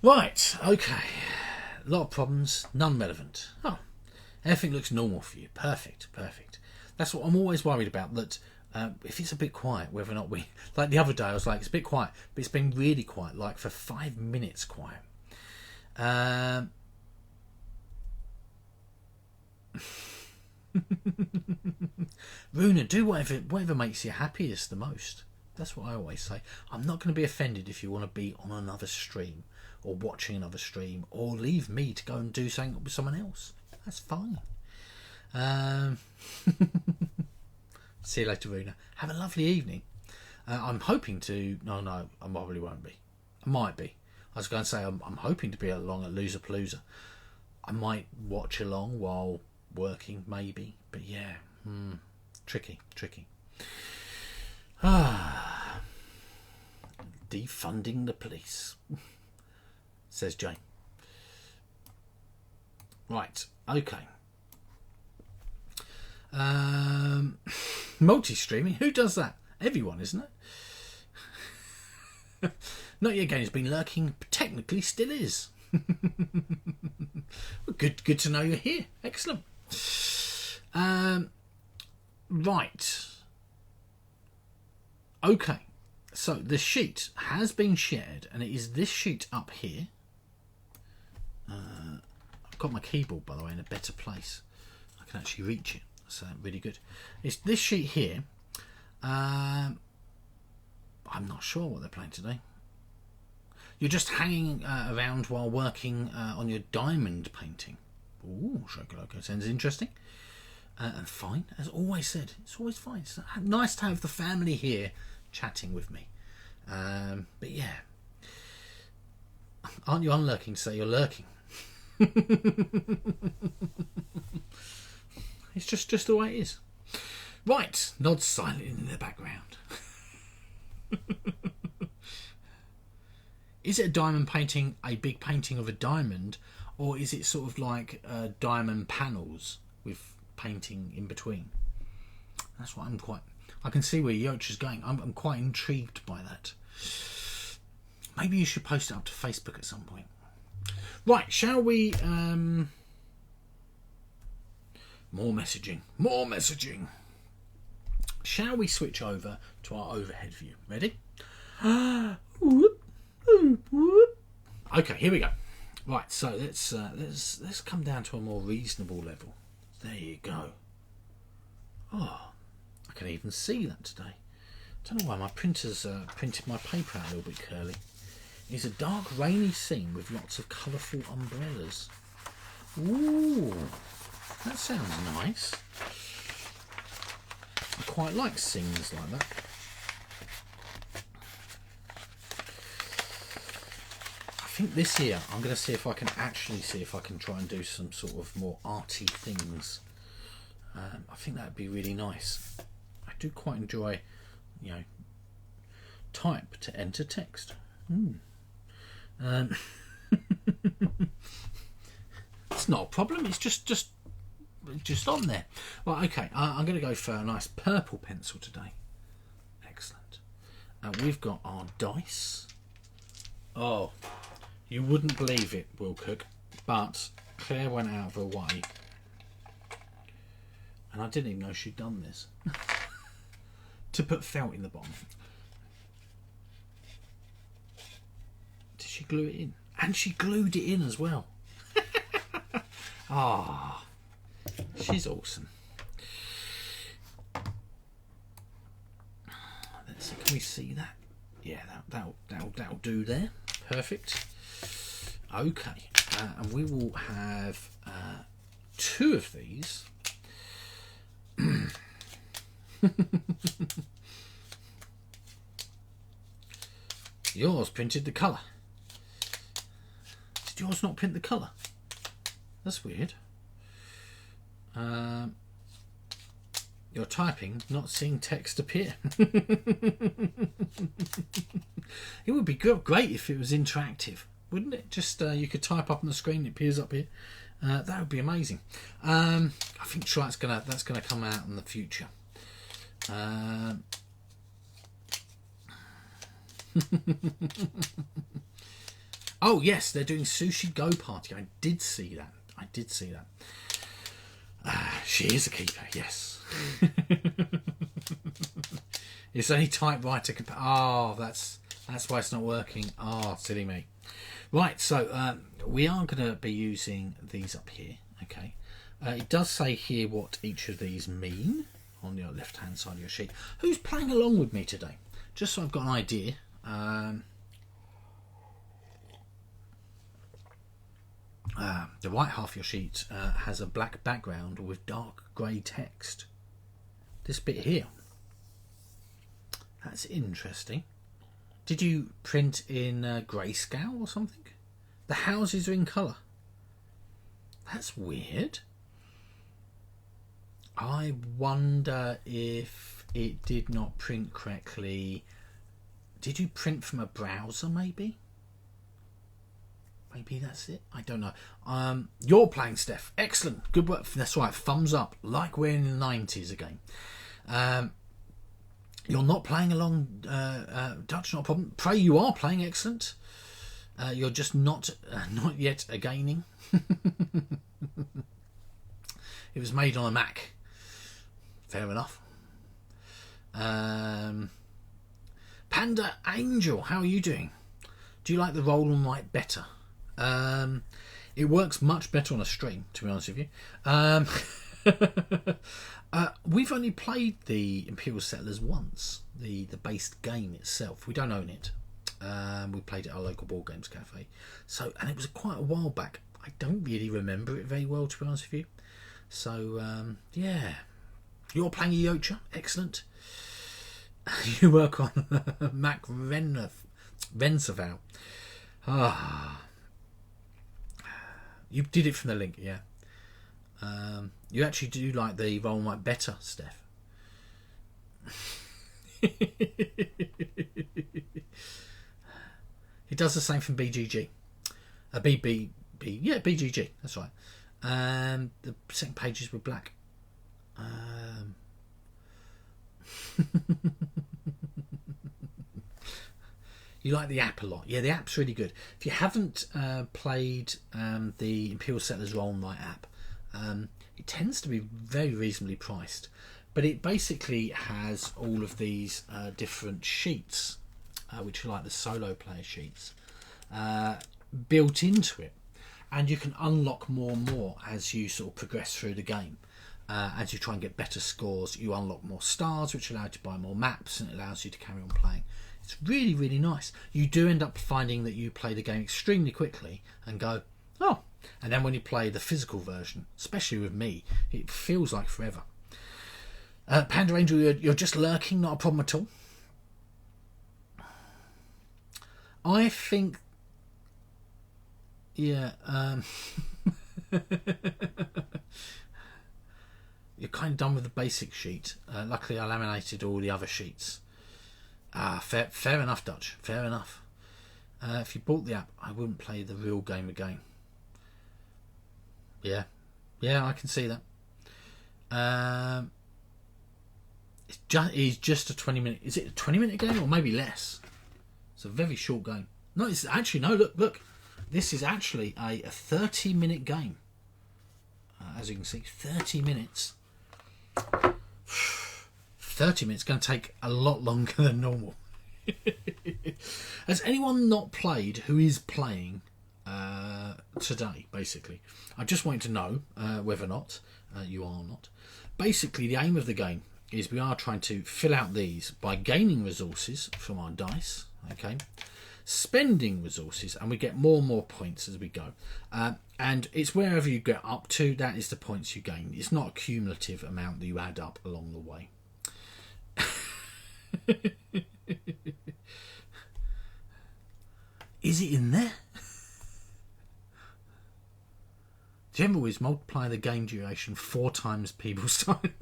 Right, okay. A lot of problems, none relevant. Oh, everything looks normal for you. Perfect. That's what I'm always worried about, that if it's a bit quiet, whether or not we... Like the other day, I was like, it's a bit quiet, but it's been really quiet, like for 5 minutes quiet. Runa, do whatever makes you happiest the most. That's what I always say. I'm not going to be offended if you want to be on another stream or watching another stream or leave me to go and do something with someone else. That's fine. See you later, Runa. Have a lovely evening. I'm hoping to... No, I probably won't be. I might be. I was going to say I'm hoping to be along at Loserpalooza. I might watch along while working, maybe. But yeah, tricky. Defunding the police, says Jane. Right, okay. Multi-streaming, who does that? Everyone, isn't it? Not yet again, has been lurking, technically still is. Well, good to know you're here. Excellent. Right. Okay. So the sheet has been shared, and it is this sheet up here. I've got my keyboard, by the way, in a better place. I can actually reach it. So really good. It's this sheet here. I'm not sure what they're playing today. You're just hanging around while working on your diamond painting. Ooh, Shokoloko sounds interesting. And fine, as always said. It's always fine. It's nice to have the family here chatting with me. But yeah. Aren't you unlurking to say you're lurking? It's just the way it is. Right, nods silently in the background. Is it a diamond painting, a big painting of a diamond, or is it sort of like diamond panels with painting in between? That's what I can see where Yoch is going. I'm quite intrigued by that. Maybe you should post it up to Facebook at some point. Right, shall we... More messaging. Shall we switch over to our overhead view? Ready? Okay, here we go. Right, so let's come down to a more reasonable level. There you go. Oh, I can even see that today. Don't know why my printer's printed my paper out a little bit curly. It's a dark, rainy scene with lots of colourful umbrellas. Ooh, that sounds nice. I quite like scenes like that. I think this year I'm going to see if I can try and do some sort of more arty things. I think that would be really nice. I do quite enjoy, type to enter text. It's not a problem. It's just on there. Well, okay. I'm going to go for a nice purple pencil today. Excellent. We've got our dice. Oh, you wouldn't believe it, Will Cook, but Claire went out of her way And I didn't even know she'd done this. To put felt in the bottom. Did she glue it in? And she glued it in as well. Ah, she's awesome. Let's see, can we see that? Yeah, that'll do there. Perfect. Okay, and we will have 2 of these. Yours printed the colour. Did yours not print the colour? That's weird. You're typing, not seeing text appear. It would be great if it was interactive, wouldn't it? Just you could type up on the screen, it appears up here. That would be amazing. I think that's gonna come out in the future. Oh yes, they're doing Sushi Go Party. I did see that. She is a keeper, yes. It's only typewriter. Oh, that's why it's not working. Oh, silly me. Right, so we are going to be using these up here. Okay, it does say here what each of these mean on your left hand side of your sheet. Who's playing along with me today? Just so I've got an idea. The right half of your sheet has a black background with dark grey text. This bit here, that's interesting. Did you print in grayscale or something? The houses are in colour. That's weird. I wonder if it did not print correctly. Did you print from a browser maybe? Maybe that's it. I don't know. You're playing, Steph. Excellent. Good work. That's right. Thumbs up. Like we're in the 90s again. You're not playing along, Dutch, not a problem. Pray you are playing. Excellent. You're just not yet a gaining. It was made on a Mac. Fair enough. Panda Angel, how are you doing? Do you like the roll and write better? It works much better on a stream, to be honest with you. We've only played the Imperial Settlers once, the based game itself. We don't own it. We played it at our local board games cafe. And it was quite a while back. I don't really remember it very well, to be honest with you. So, yeah. You're playing a Yocha. Excellent. You work on Mac Rensaval. Ah. You did it from the link, yeah. You actually do like the roll and write better, Steph. It does the same from BGG. BGG, that's right. The second pages were black. You like the app a lot. Yeah, the app's really good. If you haven't played the Imperial Settlers Roll and Write app, it tends to be very reasonably priced. But it basically has all of these different sheets, which are like the solo player sheets, built into it. And you can unlock more and more as you sort of progress through the game. As you try and get better scores, you unlock more stars, which allow you to buy more maps, and it allows you to carry on playing. It's really, really nice. You do end up finding that you play the game extremely quickly and go, oh. And then when you play the physical version, especially with me, it feels like forever. Panda Angel, you're just lurking, not a problem at all. I think, yeah, you're kind of done with the basic sheet. Luckily, I laminated all the other sheets. Fair enough, Dutch. Fair enough. If you bought the app, I wouldn't play the real game again. Yeah, I can see that. It's just a 20-minute. Is it a 20-minute game or maybe less? It's a very short game. No, it's actually no. Look. This is actually a 30-minute game. As you can see, 30 minutes. 30 minutes going to take a lot longer than normal. Has anyone not played who is playing today, basically? I just wanted to know whether or not you are not. Basically, the aim of the game is we are trying to fill out these by gaining resources from our dice, okay, spending resources, and we get more and more points as we go. And it's wherever you get up to, that is the points you gain. It's not a cumulative amount that you add up along the way. Is it in there? The general is multiply the game duration 4 times people's time.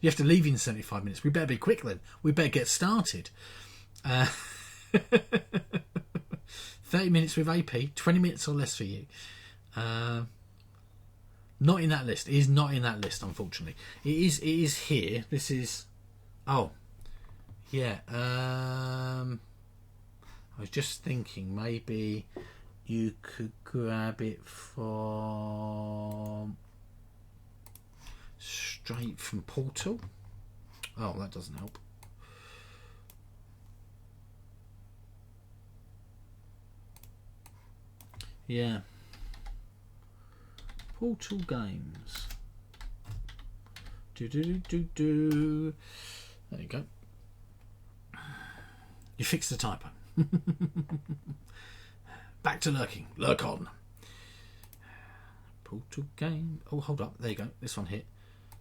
You have to leave in 75 minutes. We better be quick then. We better get started. 30 minutes with AP, 20 minutes or less for you. Not in that list. It is not in that list, unfortunately. It is here. This is... Oh. Yeah. I was just thinking maybe you could grab it from... straight from Portal. Oh, that doesn't help. Yeah. Portal Games. Do. There you go. You fixed the typo. Back to lurking. Lurk on. Portal game. Oh, hold up. There you go. This one here.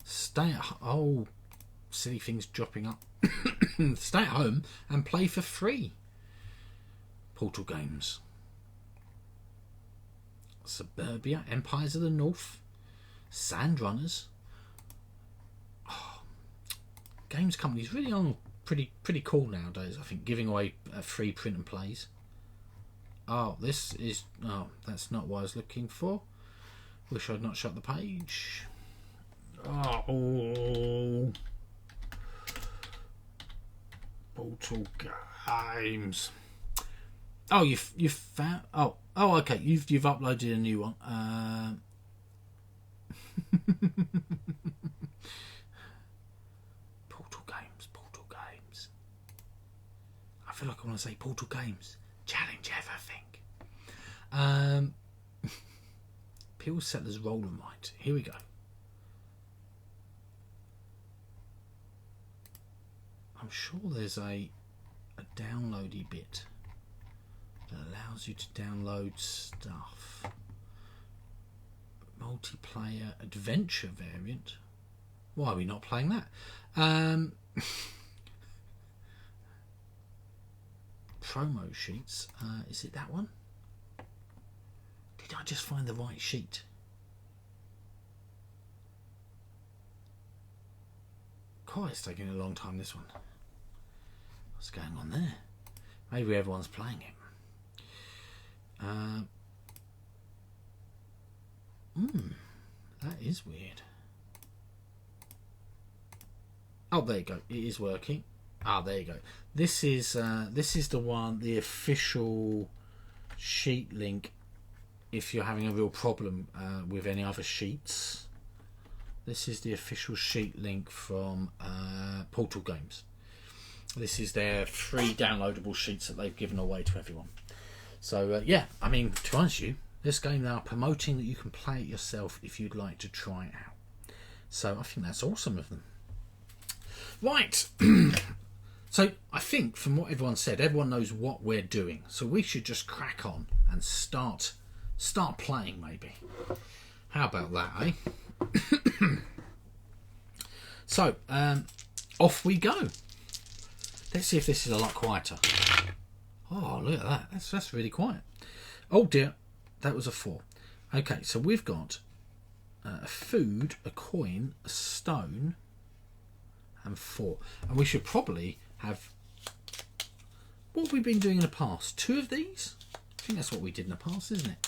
Stay at home. Oh, silly things dropping up. Stay at home and play for free. Portal Games. Suburbia, Empires of the North, Sand Runners. Oh, games companies really are pretty cool nowadays, I think, giving away free print and plays. Oh, this is... Oh, that's not what I was looking for. Wish I'd not shut the page. Oh. Portal Games. Oh, you've found... Oh, okay. You've uploaded a new one. Portal Games. I feel like I want to say Portal Games. Challenge everything. Imperial Settlers Roll and Write. Here we go. I'm sure there's a downloady bit that allows you to download stuff. Multiplayer adventure variant. Why are we not playing that? Promo sheets. Is it that one? Did I just find the right sheet? God, it's taking a long time, this one. What's going on there? Maybe everyone's playing it. That is weird. Oh, there you go. It is working. Ah, there you go. This is the one, the official sheet link. If you're having a real problem with any other sheets, this is the official sheet link from Portal Games. This is their free downloadable sheets that they've given away to everyone. So yeah, I mean, to be honest with you, this game they are promoting that you can play it yourself if you'd like to try it out. So I think that's awesome of them. Right. So I think from what everyone said, everyone knows what we're doing. So we should just crack on and start playing, maybe. How about that, eh? So off we go. Let's see if this is a lot quieter. Oh, look at that. That's really quiet. Oh dear, that was a 4. Okay, so we've got a food, a coin, a stone, and 4. And we should probably have... What have we been doing in the past? 2 of these? I think that's what we did in the past, isn't it?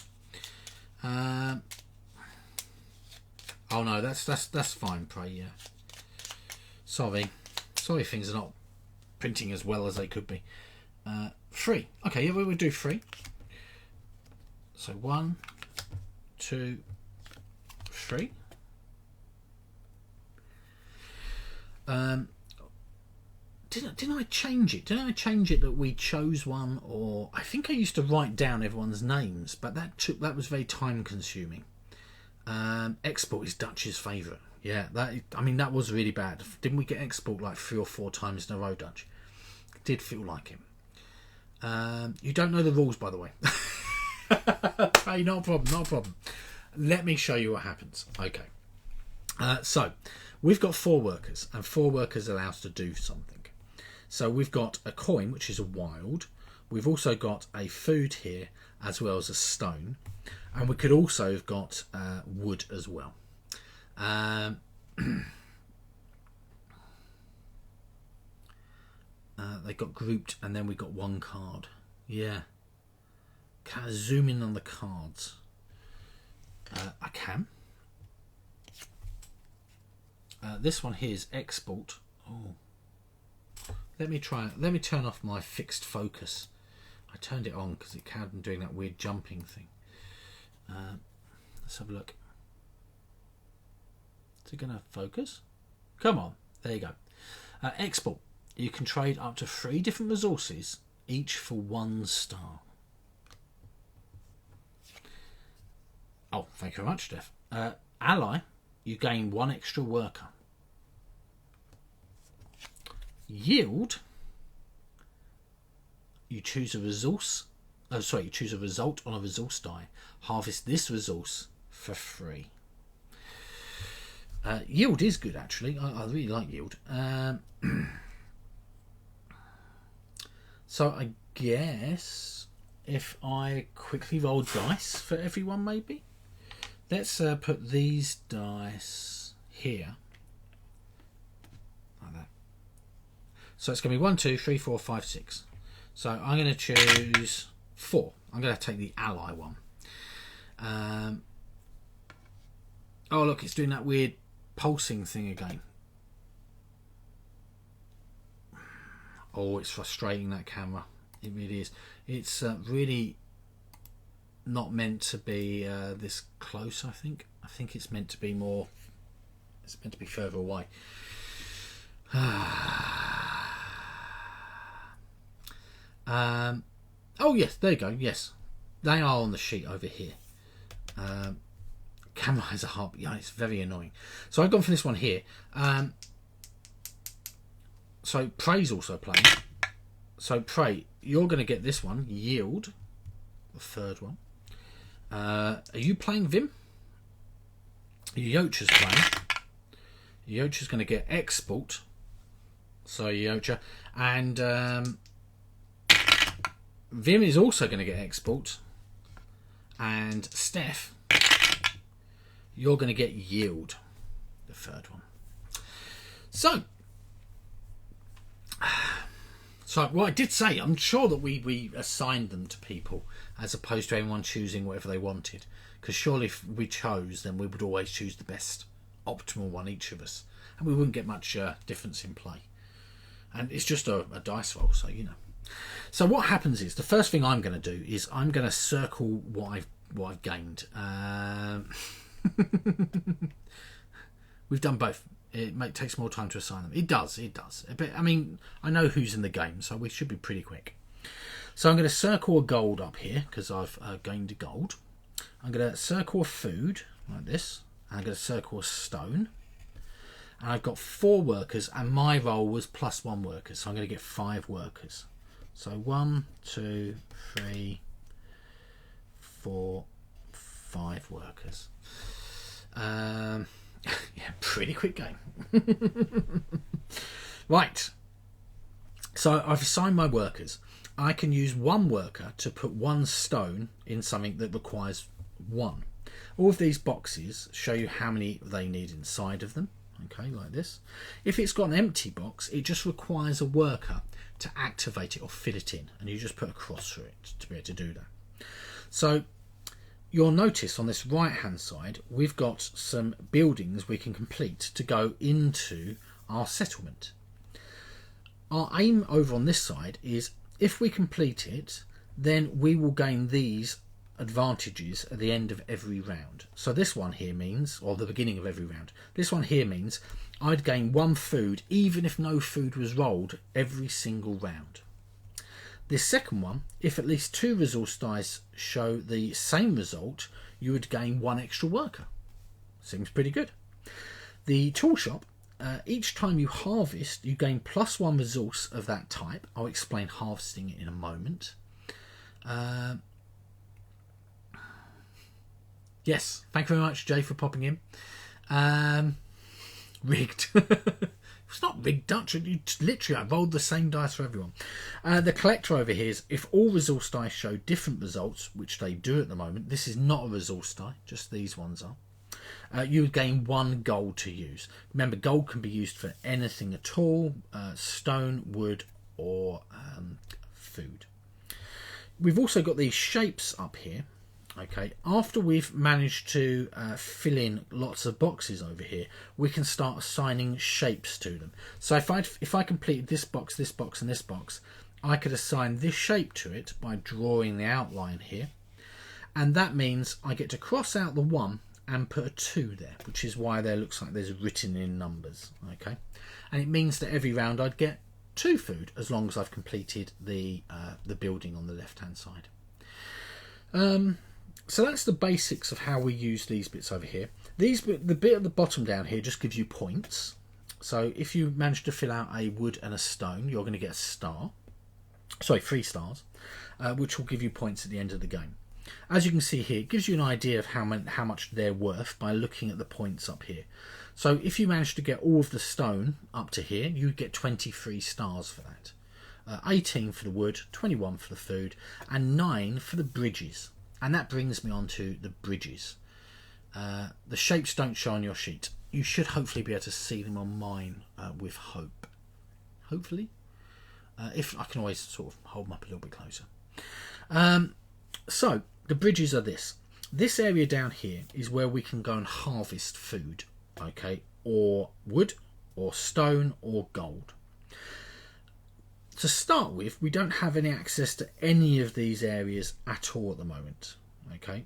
Oh no, that's fine, Pray. Yeah. Sorry, things are not printing as well as they could be. 3. Okay, yeah, we will do 3. So 1, 2, 3. Didn't I change it? Didn't I change it that we chose one, or I think I used to write down everyone's names, but that was very time consuming. Export is Dutch's favourite. Yeah, that was really bad. Didn't we get Export like 3 or 4 times in a row, Dutch? It did feel like him. You don't know the rules, by the way. Hey, not a problem, not a problem. Let me show you what happens. Okay. So we've got 4 workers, and 4 workers allow us to do something. So we've got a coin, which is a wild. We've also got a food here, as well as a stone. And we could also have got wood as well. They got grouped, and then we got 1 card. Yeah. Can I zoom in on the cards? I can. This one here is export. Oh. Let me try it. Let me turn off my fixed focus. I turned it on because it had been doing that weird jumping thing. Let's have a look. Is it going to focus? Come on. There you go. Export. You can trade up to 3 different resources, each for 1 star. Oh, thank you very much, Steph. Ally. You gain 1 extra worker. Yield. You choose a resource. You choose a result on a resource die. Harvest this resource for free. Yield is good, actually. I really like yield. So I guess if I quickly roll dice for everyone, maybe. Let's put these dice here. Like that. So it's going to be 1, 2, 3, 4, 5, 6. So I'm going to choose 4. I'm going to take the ally one. Oh, look, it's doing that weird pulsing thing again. Oh, it's frustrating, that camera. It really is. It's really not meant to be this close, I think. I think it's meant to be more... It's meant to be further away. Oh, yes, there you go. Yes. They are on the sheet over here. Camera has a heart. Yeah, it's very annoying. So I've gone for this one here. So Prey's also playing. So Prey, you're going to get this one, Yield, the 3rd one. Are you playing Vim? Yocha's playing. Yocha's going to get Export. So Yocha. And Vim is also going to get Export. And Steph, you're going to get Yield, the 3rd one. So what I did say, I'm sure that we assigned them to people as opposed to anyone choosing whatever they wanted. Because surely if we chose, then we would always choose the best optimal one, each of us. And we wouldn't get much difference in play. And it's just a dice roll, so you know. So what happens is, the first thing I'm going to do is I'm going to circle what I've gained. We've done both. It takes more time to assign them. It does. But, I mean, I know who's in the game, so we should be pretty quick. So I'm going to circle a gold up here, because I've gained a gold. I'm going to circle a food, like this. And I'm going to circle a stone. And I've got 4 workers, and my roll was +1 worker, so I'm going to get 5 workers. So 1, 2, 3, 4, 5 workers. Yeah, pretty quick game. Right. So I've assigned my workers. I can use 1 worker to put 1 stone in something that requires 1. All of these boxes show you how many they need inside of them. Okay, like this. If it's got an empty box, it just requires a worker to activate it or fit it in. And you just put a cross through it to be able to do that. So you'll notice on this right hand side we've got some buildings we can complete to go into our settlement. Our aim over on this side is, if we complete it, then we will gain these advantages at the end of every round. So this one here means, or the beginning of every round, this one here means I'd gain 1 food even if no food was rolled every single round. This second one, if at least 2 resource dice show the same result, you would gain 1 extra worker. Seems pretty good. The tool shop, each time you harvest, you gain +1 resource of that type. I'll explain harvesting it in a moment. Yes, thank you very much, Jay, for popping in. Rigged. It's not rigged, Dutch. You literally, I rolled the same dice for everyone. The collector over here is if all resource dice show different results, which they do at the moment. This is not a resource die, just these ones are. You would gain 1 gold to use. Remember, gold can be used for anything at all, stone, wood, or food. We've also got these shapes up here. Okay, after we've managed to fill in lots of boxes over here, we can start assigning shapes to them. So if I completed this box, and this box, I could assign this shape to it by drawing the outline here. And that means I get to cross out the 1 and put a 2 there, which is why there looks like there's written in numbers. Okay, and it means that every round I'd get 2 food as long as I've completed the building on the left hand side. So that's the basics of how we use these bits over here. The bit at the bottom down here just gives you points. So if you manage to fill out a wood and a stone, you're going to get a star. Sorry, 3 stars, which will give you points at the end of the game. As you can see here, it gives you an idea of how much they're worth by looking at the points up here. So if you manage to get all of the stone up to here, you get 23 stars for that. 18 for the wood, 21 for the food, and 9 for the bridges. And that brings me on to the bridges. The shapes don't show on your sheet. You should hopefully be able to see them on mine with hope. Hopefully. If I can always sort of hold them up a little bit closer. So, the bridges are this. This area down here is where we can go and harvest food. Okay, or wood, or stone, or gold. To start with, we don't have any access to any of these areas at all at the moment. Okay,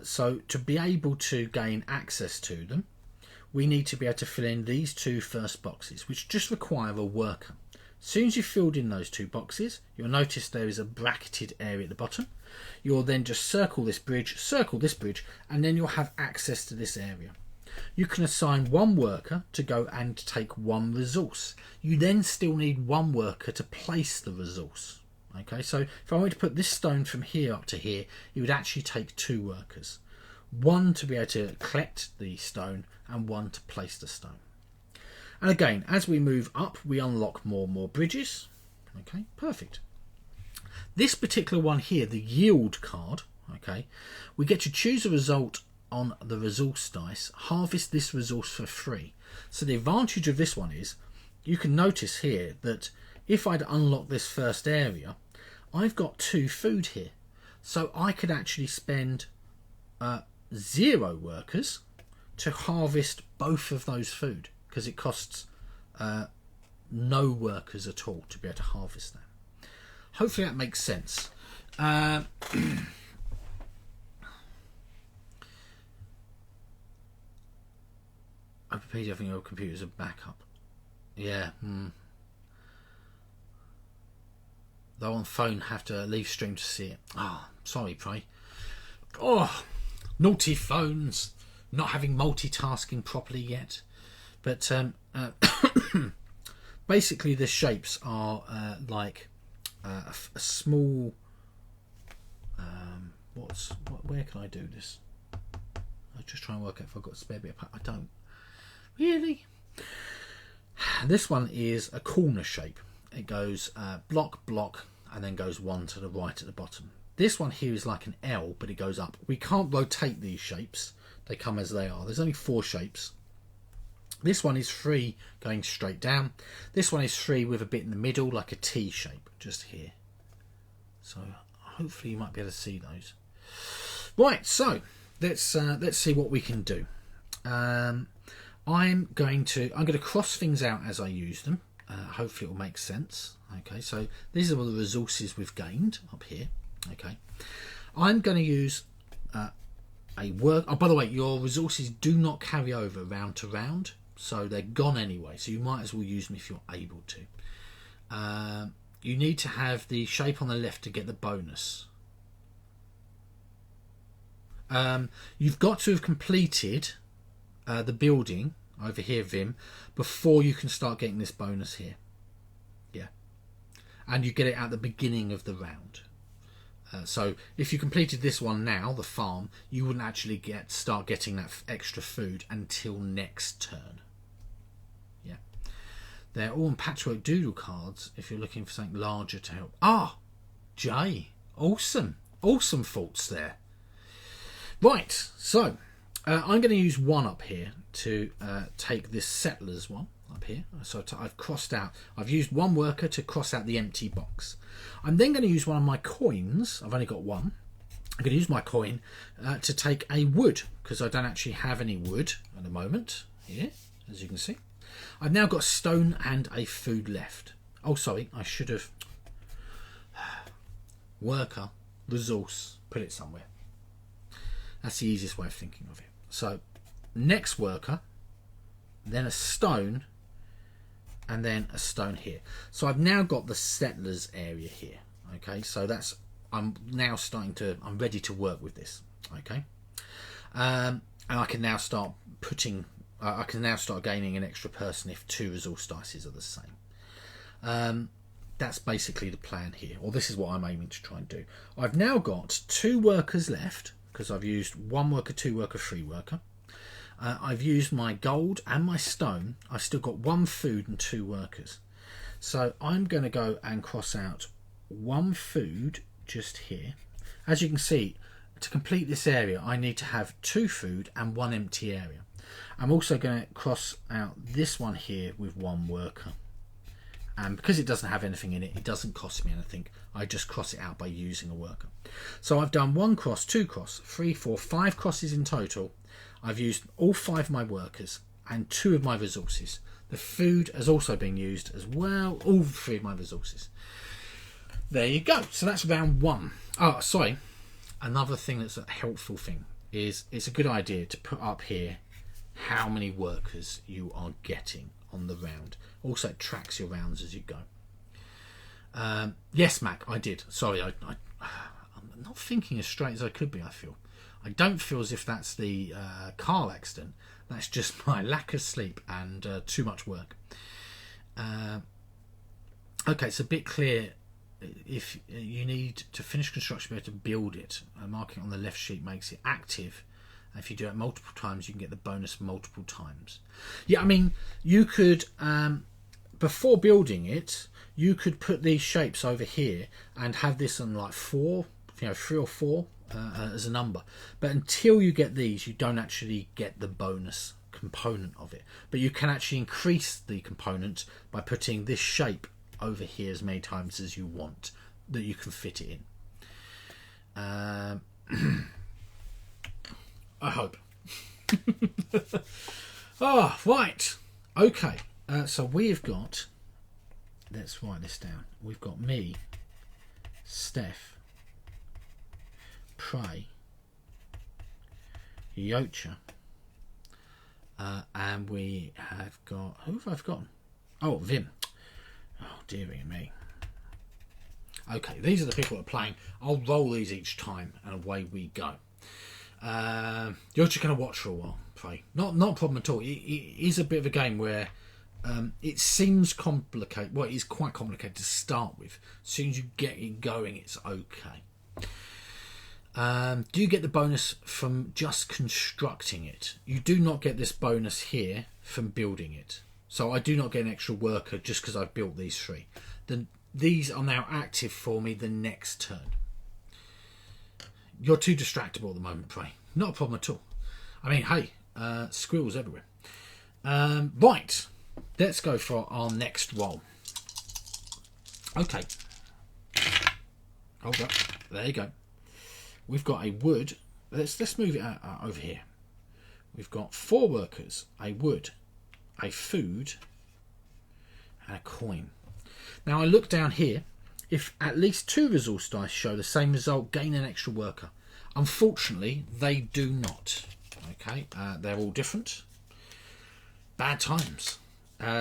so to be able to gain access to them, we need to be able to fill in these 2 first boxes, which just require a worker. As soon as you've filled in those 2 boxes, you'll notice there is a bracketed area at the bottom. You'll then just circle this bridge, and then you'll have access to this area. You can assign 1 worker to go and take 1 resource. You then still need 1 worker to place the resource. Okay, so if I were to put this stone from here up to here, it would actually take 2 workers. 1 to be able to collect the stone and 1 to place the stone. And again, as we move up, we unlock more and more bridges. Okay, perfect. This particular one here, the yield card, okay, we get to choose a result on the resource dice, harvest this resource for free. So the advantage of this one is you can notice here that if I'd unlocked this first area, I've got 2 food here. So I could actually spend 0 workers to harvest both of those food, because it costs no workers at all to be able to harvest that. Hopefully that makes sense. I prepared having your computer as a backup. Yeah. Though on phone, have to leave stream to see it. Oh, sorry, Pray. Oh, naughty phones. Not having multitasking properly yet. But basically the shapes are like a small... where can I do this? I'm just trying to work out if I've got a spare bit of... I don't. Really? This one is a corner shape. It goes block, block, and then goes 1 to the right at the bottom. This one here is like an L, but it goes up. We can't rotate these shapes. They come as they are. There's only 4 shapes. This one is 3 going straight down. This one is 3 with a bit in the middle, like a T shape, just here. So hopefully you might be able to see those. Right, so let's see what we can do. I'm going to cross things out as I use them. Hopefully it will make sense. Okay, so these are all the resources we've gained up here. Okay, I'm going to use a work. Oh, by the way, your resources do not carry over round to round. so they're gone anyway, so you might as well use them if you're able to. You need to have the shape on the left to get the bonus. You've got to have completed the building over here, Vim, before you can start getting this bonus here. Yeah, and you get it at the beginning of the round. So if you completed this one now, the farm, you wouldn't actually start getting that extra food until next turn. Yeah, they're all on patchwork doodle cards if you're looking for something larger to help. Ah, Jay, awesome thoughts there. Right, so I'm going to use one up here to take this settlers one up here. So I've crossed out, I've used one worker to cross out the empty box. I'm then going to use one of my coins. I've only got one. I'm going to use my coin to take a wood, because I don't actually have any wood at the moment here, as you can see. I've now got stone and a food left. Oh, sorry, I should have worker, resource, put it somewhere. That's the easiest way of thinking of it. So next worker, then a stone, and then a stone here. So I've now got the settlers area here. Okay, so that's, I'm now I'm ready to work with this. Okay, and I can now start putting, I can now start gaining an extra person if 2 resource dices are the same. That's basically the plan here, or this is what I'm aiming to try and do. I've now got 2 workers left, because I've used 1 worker, 2 worker, 3 worker. I've used my gold and my stone. I've still got 1 food and 2 workers. So I'm going to go and cross out 1 food just here. As you can see, to complete this area, I need to have 2 food and 1 empty area. I'm also going to cross out this one here with 1 worker. And because it doesn't have anything in it, it doesn't cost me anything. I just cross it out by using a worker. So I've done 1 cross, 2 cross, 3, 4, 5 crosses in total. I've used all 5 of my workers and 2 of my resources. The food has also been used as well, all 3 of my resources. There you go. So that's round 1. Oh, sorry. Another thing that's a helpful thing is it's a good idea to put up here how many workers you are getting on the round. Also, it tracks your rounds as you go. Yes, Mac, I did. Sorry, I'm not thinking as straight as I could be, I feel. I don't feel as if that's the car accident. That's just my lack of sleep and too much work. Okay, it's a bit clear. If you need to finish construction, you have to build it. Marking on the left sheet makes it active. If you do it multiple times, you can get the bonus multiple times. Yeah, I mean, you could, before building it, you could put these shapes over here and have this on like 4, 3 or 4 as a number. But until you get these, you don't actually get the bonus component of it. But you can actually increase the component by putting this shape over here as many times as you want, that you can fit it in. I hope. Oh, right. Okay. So we've got, let's write this down. We've got me, Steph, Prey, Yocha, and we have got, who have I forgotten? Oh, Vim. Oh, dearie me. Okay, these are the people that are playing. I'll roll these each time and away we go. You're just going to watch for a while, Prey. Not a problem at all. It is a bit of a game where it seems complicated. Well, it is quite complicated to start with. As soon as you get it going, it's okay. Do you get the bonus from just constructing it? You do not get this bonus here from building it. So I do not get an extra worker just because I've built these 3. Then these are now active for me the next turn. You're too distractible at the moment, Prey. Not a problem at all. I mean, hey, squirrels everywhere. Right, let's go for our next roll. Okay. Hold up. There you go. We've got a wood. Let's move it over here. We've got 4 workers, a wood, a food, and a coin. Now I look down here. If at least 2 resource dice show the same result, gain an extra worker. Unfortunately, they do not. Okay, they're all different. bad times.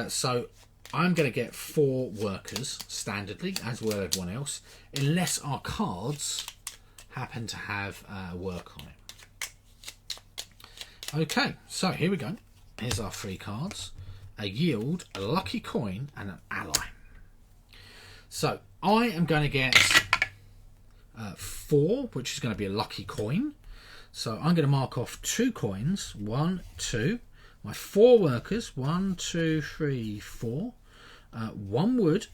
So I'm going to get 4 workers standardly, as will everyone else, unless our cards happen to have work on it. Okay, so here we go. Here's our 3 cards. A yield, a lucky coin, and an ally. So I am going to get 4, which is going to be a lucky coin. So I'm going to mark off 2 coins. 1, 2. My 4 workers. 1, 2, 3, 4. 1 wood.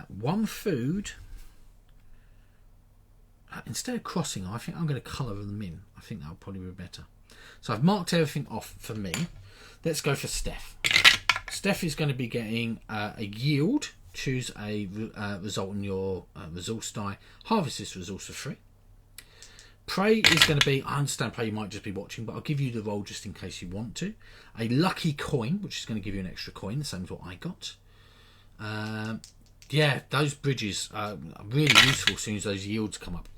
1 food. Instead of crossing, I think I'm going to colour them in. I think that'll probably be better. So I've marked everything off for me. Let's go for Steph. Steph is going to be getting a yield. Choose a result in your resource die. Harvest this resource for free. Prey is going to be, I understand Prey you might just be watching, but I'll give you the roll just in case you want to. A lucky coin, which is going to give you an extra coin, the same as what I got. Yeah, those bridges are really useful as soon as those yields come up.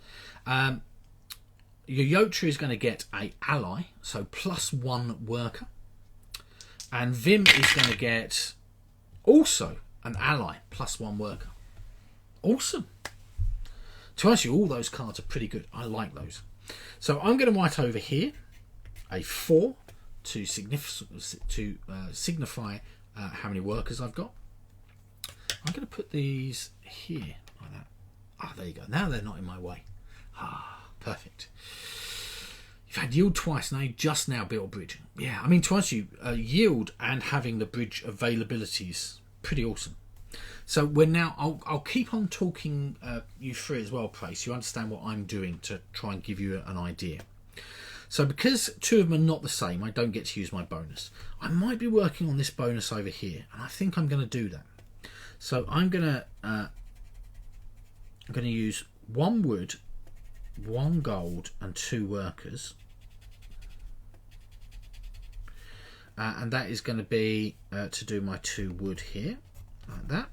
Your Yotra is going to get a ally, so +1 worker. And Vim is going to get also an ally, +1 worker. Awesome. To be honest with you, all those cards are pretty good. I like those. So I'm going to write over here a 4 to signify how many workers I've got. I'm going to put these here like that. Ah, there you go. Now they're not in my way. Ah, perfect. You've had yield twice, now you just now built a bridge. Yeah, I mean, to answer you, yield and having the bridge availability is pretty awesome. So we're now, I'll keep on talking you through it as well, Prey, so you understand what I'm doing to try and give you an idea. So because 2 of them are not the same, I don't get to use my bonus. I might be working on this bonus over here, and I think I'm going to do that. So I'm going to use 1 wood, 1 gold, and 2 workers. And that is going to be to do my 2 wood here, like that.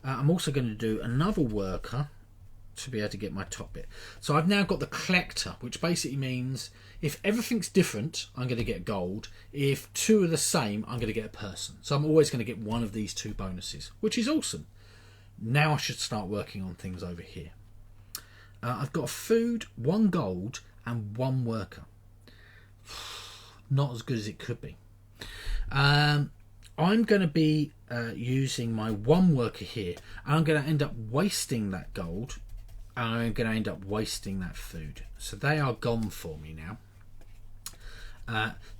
I'm also going to do another worker to be able to get my top bit. So I've now got the collector, which basically means if everything's different, I'm going to get gold. If 2 are the same, I'm going to get a person. So I'm always going to get one of these 2 bonuses, which is awesome. Now I should start working on things over here. I've got food, 1 gold, and 1 worker. Not as good as it could be. I'm going to be using my 1 worker here, and I'm going to end up wasting that gold, and I'm going to end up wasting that food. So they are gone for me now.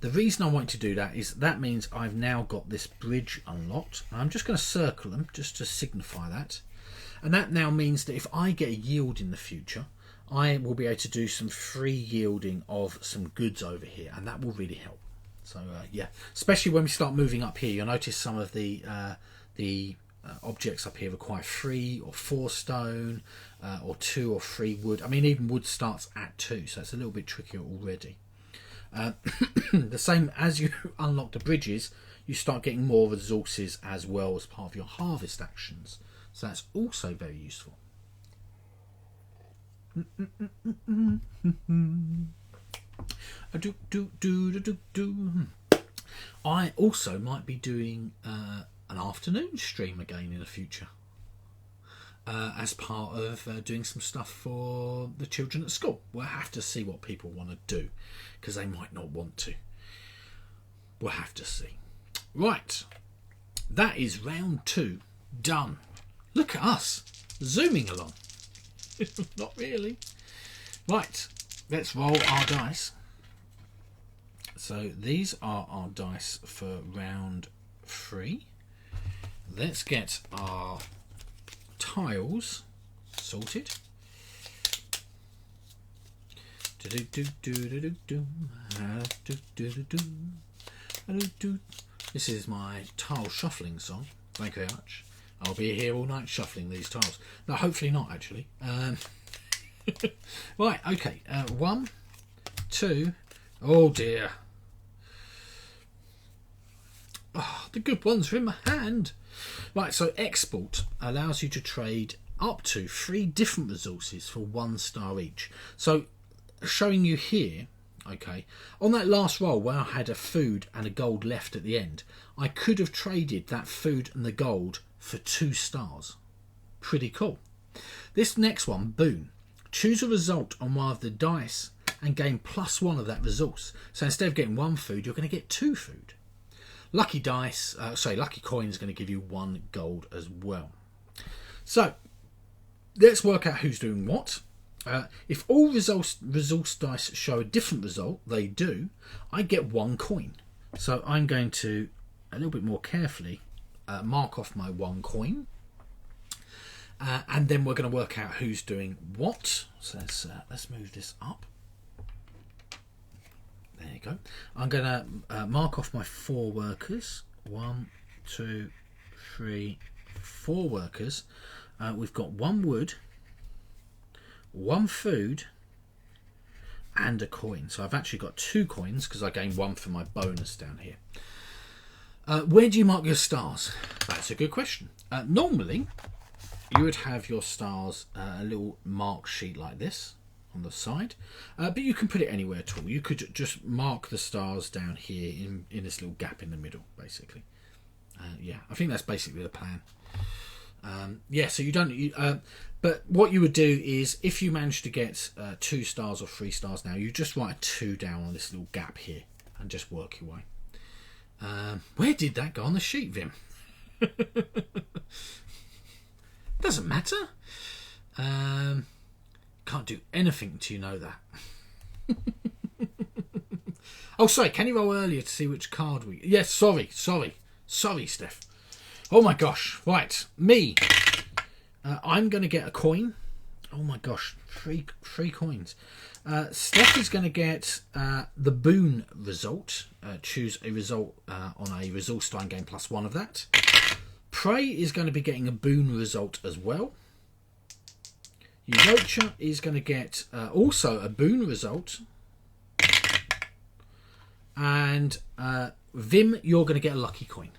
The reason I want to do that is that means I've now got this bridge unlocked. I'm just going to circle them just to signify that. And that now means that if I get a yield in the future, I will be able to do some free yielding of some goods over here, and that will really help. So yeah, especially when we start moving up here, you'll notice some of the objects up here require 3 or 4 stone, or 2 or 3 wood. I mean, even wood starts at 2, so it's a little bit trickier already. The same as you unlock the bridges, you start getting more resources as well as part of your harvest actions. So that's also very useful. I also might be doing an afternoon stream again in the future, as part of doing some stuff for the children at school. We'll have to see what people want to do, because they might not want to. We'll have to see. Right, that is round 2 done. Look at us zooming along. Not really. Right, let's roll our dice. So these are our dice for round 3. Let's get our tiles sorted. This is my tile shuffling song. Thank you very much. I'll be here all night shuffling these tiles. No, hopefully not, actually. Right, okay. 1, 2. Oh dear. Oh, the good ones are in my hand. Right, so export allows you to trade up to 3 different resources for 1 star each. So showing you here, Okay, on that last roll where I had a food and a gold left at the end, I could have traded that food and the gold for 2 stars. Pretty cool. This next one, boon. Choose a result on one of the dice and gain +1 of that resource. So instead of getting 1 food, you're going to get 2 food. Lucky coin is going to give you 1 gold as well. So let's work out who's doing what. If all resource dice show a different result, they do, I get 1 coin. So I'm going to, a little bit more carefully, mark off my 1 coin. And then we're going to work out who's doing what. So let's move this up. There you go. I'm going to mark off my 4 workers. 1, 2, 3, 4 workers. We've got 1 wood, 1 food, and a coin. So I've actually got 2 coins because I gained 1 for my bonus down here. Where do you mark your stars? That's a good question. Normally, you would have your stars a little mark sheet like this on the side, but you can put it anywhere at all. You could just mark the stars down here in this little gap in the middle, basically. Yeah, I think that's basically the plan. Yeah, so you don't. But what you would do is, if you manage to get 2 stars or 3 stars now, you just write a 2 down on this little gap here and just work your way. Where did that go on the sheet, Vim? Doesn't matter. Can't do anything until you know that. Oh, sorry. Can you roll earlier to see which card we... Yes, sorry, Steph. Oh, my gosh. Right, me. I'm going to get a coin. Oh, my gosh. 3 coins. Steph is going to get the boon result. Choose a result on a resource die and gain +1 of that. Prey is going to be getting a boon result as well. Urocha is going to get also a boon result. And Vim, you're going to get a lucky coin.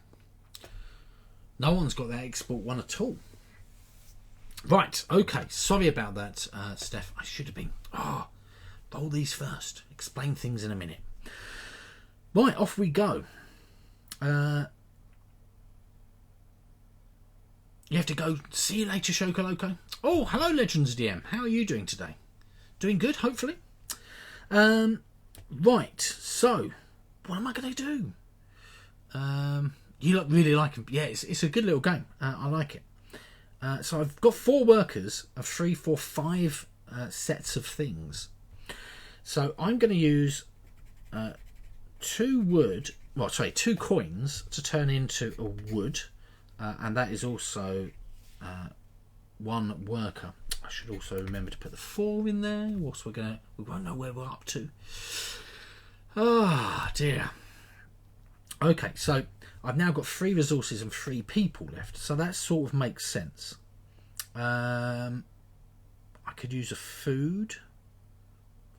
No one's got that export 1 at all. Right, okay. Sorry about that, Steph. I should have been... roll these first. Explain things in a minute. Right, off we go. You have to go. See you later, Shoko. Oh, hello, Legends DM. How are you doing today? Doing good, hopefully. Right, so what am I going to do? You really like it? Yeah, it's a good little game. I like it. So I've got 4 workers of 3, 4, 5 sets of things. So I'm going to use 2 coins to turn into a wood. And that is also 1 worker. I should also remember to put the 4 in there. Whilst we won't know where we're up to. Oh dear. Okay, so I've now got 3 resources and 3 people left. So that sort of makes sense. I could use a food.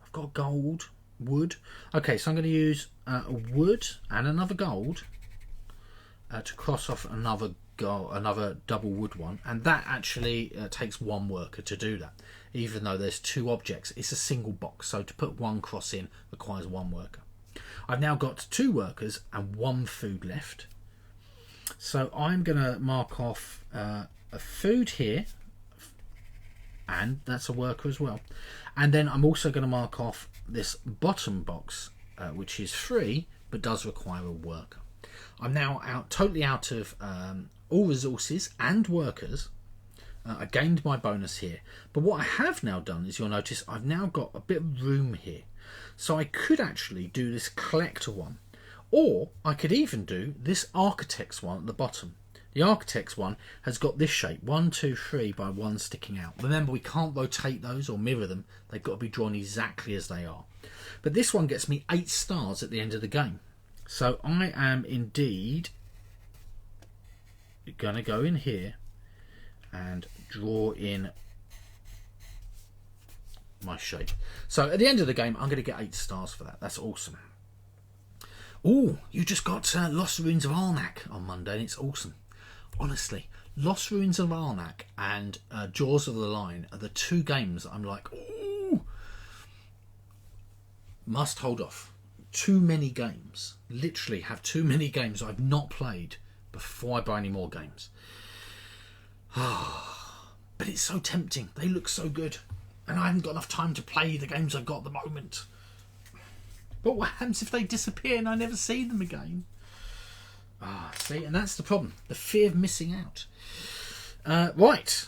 I've got gold, wood. Okay, so I'm going to use a wood and another gold to cross off another double wood one, and that actually takes 1 worker to do that, even though there's 2 objects. It's a single box, so to put 1 cross in requires 1 worker. I've now got 2 workers and 1 food left, so I'm going to mark off a food here, and that's a worker as well, and then I'm also going to mark off this bottom box, which is free but does require a worker. I'm now totally out of all resources and workers. I gained my bonus here, but what I have now done is, you'll notice I've now got a bit of room here, so I could actually do this collector one, or I could even do this architect's one at the bottom. The architect's one has got this shape, 1, 2, 3 by 1 sticking out. Remember, we can't rotate those or mirror them. They've got to be drawn exactly as they are. But this one gets me 8 stars at the end of the game. So I am indeed going to go in here and draw in my shape. So at the end of the game, I'm going to get 8 stars for that. That's awesome. Oh, you just got Lost Ruins of Arnak on Monday, and it's awesome. Honestly, Lost Ruins of Arnak and Jaws of the Lion are the 2 games that I'm like, ooh, must hold off. Too many games. Literally have too many games I've not played before I buy any more games. But it's so tempting. They look so good. And I haven't got enough time to play the games I've got at the moment. But what happens if they disappear and I never see them again? See, and that's the problem. The fear of missing out. Right.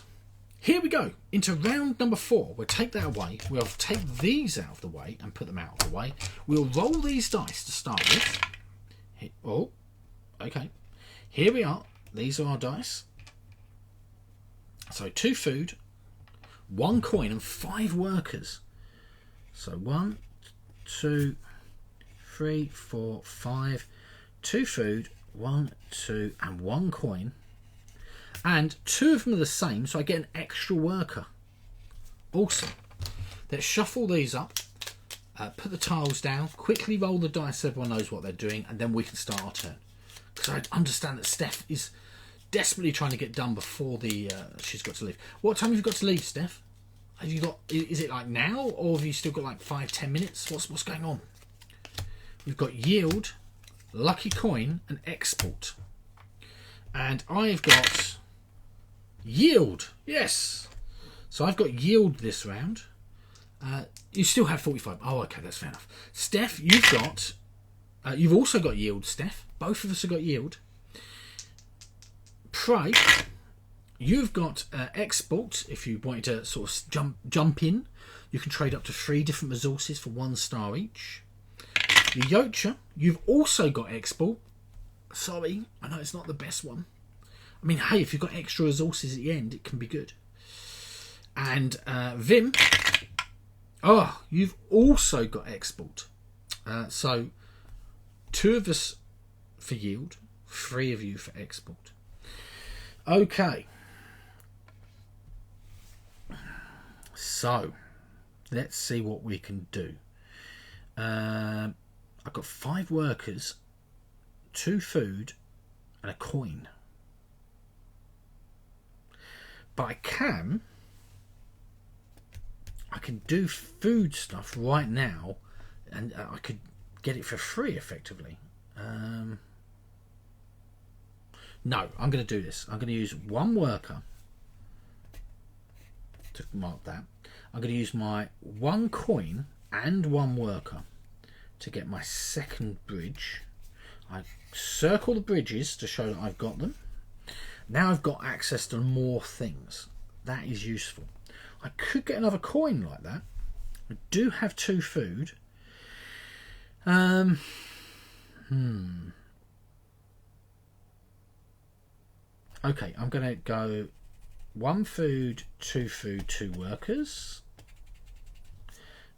Here we go. Into round number 4. We'll take that away. We'll take these out of the way and put them out of the way. We'll roll these dice to start with. Oh, okay. Here we are. These are our dice. So 2 food, 1 coin and 5 workers. So 1, 2, 3, 4, 5. 2 food, 1, 2 and 1 coin. And 2 of them are the same, so I get an extra worker. Awesome. Let's shuffle these up, put the tiles down, quickly roll the dice so everyone knows what they're doing, and then we can start our turn. Because I understand that Steph is desperately trying to get done before she's got to leave. What time have you got to leave, Steph? Have you got? Is it like now, or have you still got like 5-10 minutes? What's going on? We've got yield, lucky coin, and export, and I've got yield. Yes, so I've got yield this round. You still have 45. Oh, okay, that's fair enough. Steph, you've got. You've also got yield, Steph. Both of us have got yield. Pray, you've got export. If you wanted to sort of jump in, you can trade up to 3 different resources for 1 star each. The Yocha, you've also got export. Sorry, I know it's not the best one. I mean, hey, if you've got extra resources at the end, it can be good. And Vim, you've also got export. So 2 of us for yield, 3 of you for export. Okay. So, let's see what we can do. I've got 5 workers, 2 food, and a coin. But I can do food stuff right now, and I could get it for free, effectively. No, I'm going to do this. I'm going to use 1 worker to mark that. I'm going to use my 1 coin and 1 worker to get my second bridge. I circle the bridges to show that I've got them. Now I've got access to more things. That is useful. I could get another coin like that. I do have 2 food. Okay, I'm going to go 1 food, 2 food, 2 workers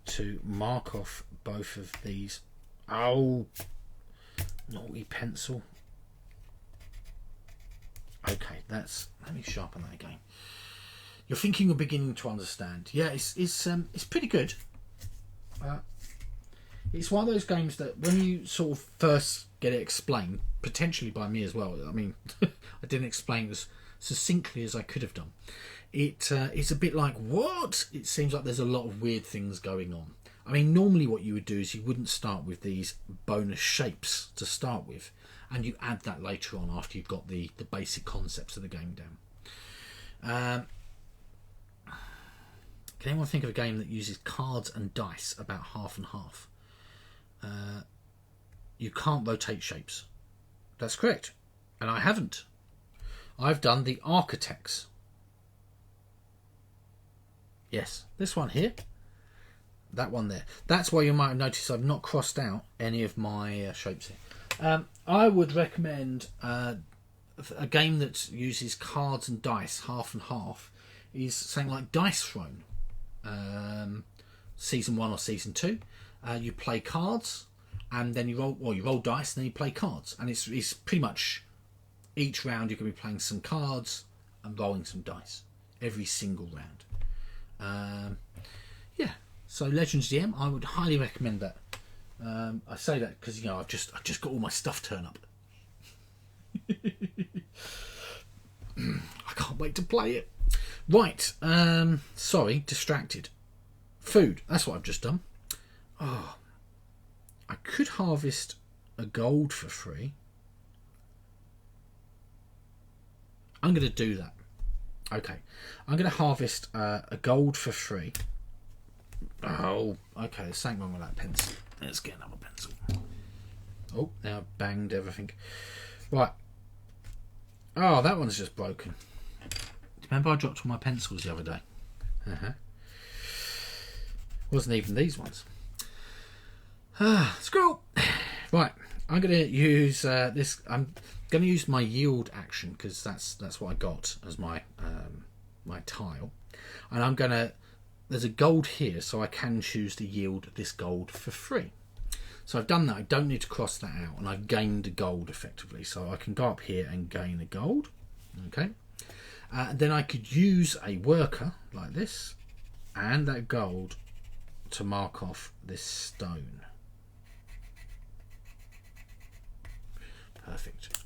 to mark off both of these. Oh, naughty pencil. Okay, let me sharpen that again. You're thinking you're beginning to understand. Yeah, it's pretty good. It's one of those games that when you sort of first get it explained, potentially by me as well. I mean, I didn't explain as succinctly as I could have done. It's a bit like, what? It seems like there's a lot of weird things going on. I mean, normally what you would do is you wouldn't start with these bonus shapes to start with, and you add that later on after you've got the basic concepts of the game down. Can anyone think of a game that uses cards and dice about half and half? You can't rotate shapes. That's correct. And I haven't. I've done the architects. Yes, this one here. That one there. That's why you might have noticed I've not crossed out any of my shapes here. I would recommend a game that uses cards and dice half and half is something like Dice Throne. Season 1 or Season 2. You play cards and then you roll dice and then you play cards. And it's pretty much each round you're going to be playing some cards and rolling some dice. Every single round. Yeah. So Legends DM, I would highly recommend that. I say that because I've just got all my stuff turn up. I can't wait to play it. Right. Sorry, distracted. Food. That's what I've just done. Oh, I could harvest a gold for free. I'm going to do that. Okay, I'm going to harvest a gold for free. Oh, okay, there's something wrong with that pencil. Let's get another pencil. Oh, now I've banged everything. Right. Oh, that one's just broken. Remember I dropped all my pencils the other day? Wasn't even these ones. Screw. Right, I'm going to use this. I'm going to use my yield action because that's what I got as my my tile, and I'm going to. There's a gold here, so I can choose to yield this gold for free. So I've done that. I don't need to cross that out, and I've gained a gold effectively. So I can go up here and gain a gold. Okay. Then I could use a worker like this, and that gold to mark off this stone. Perfect.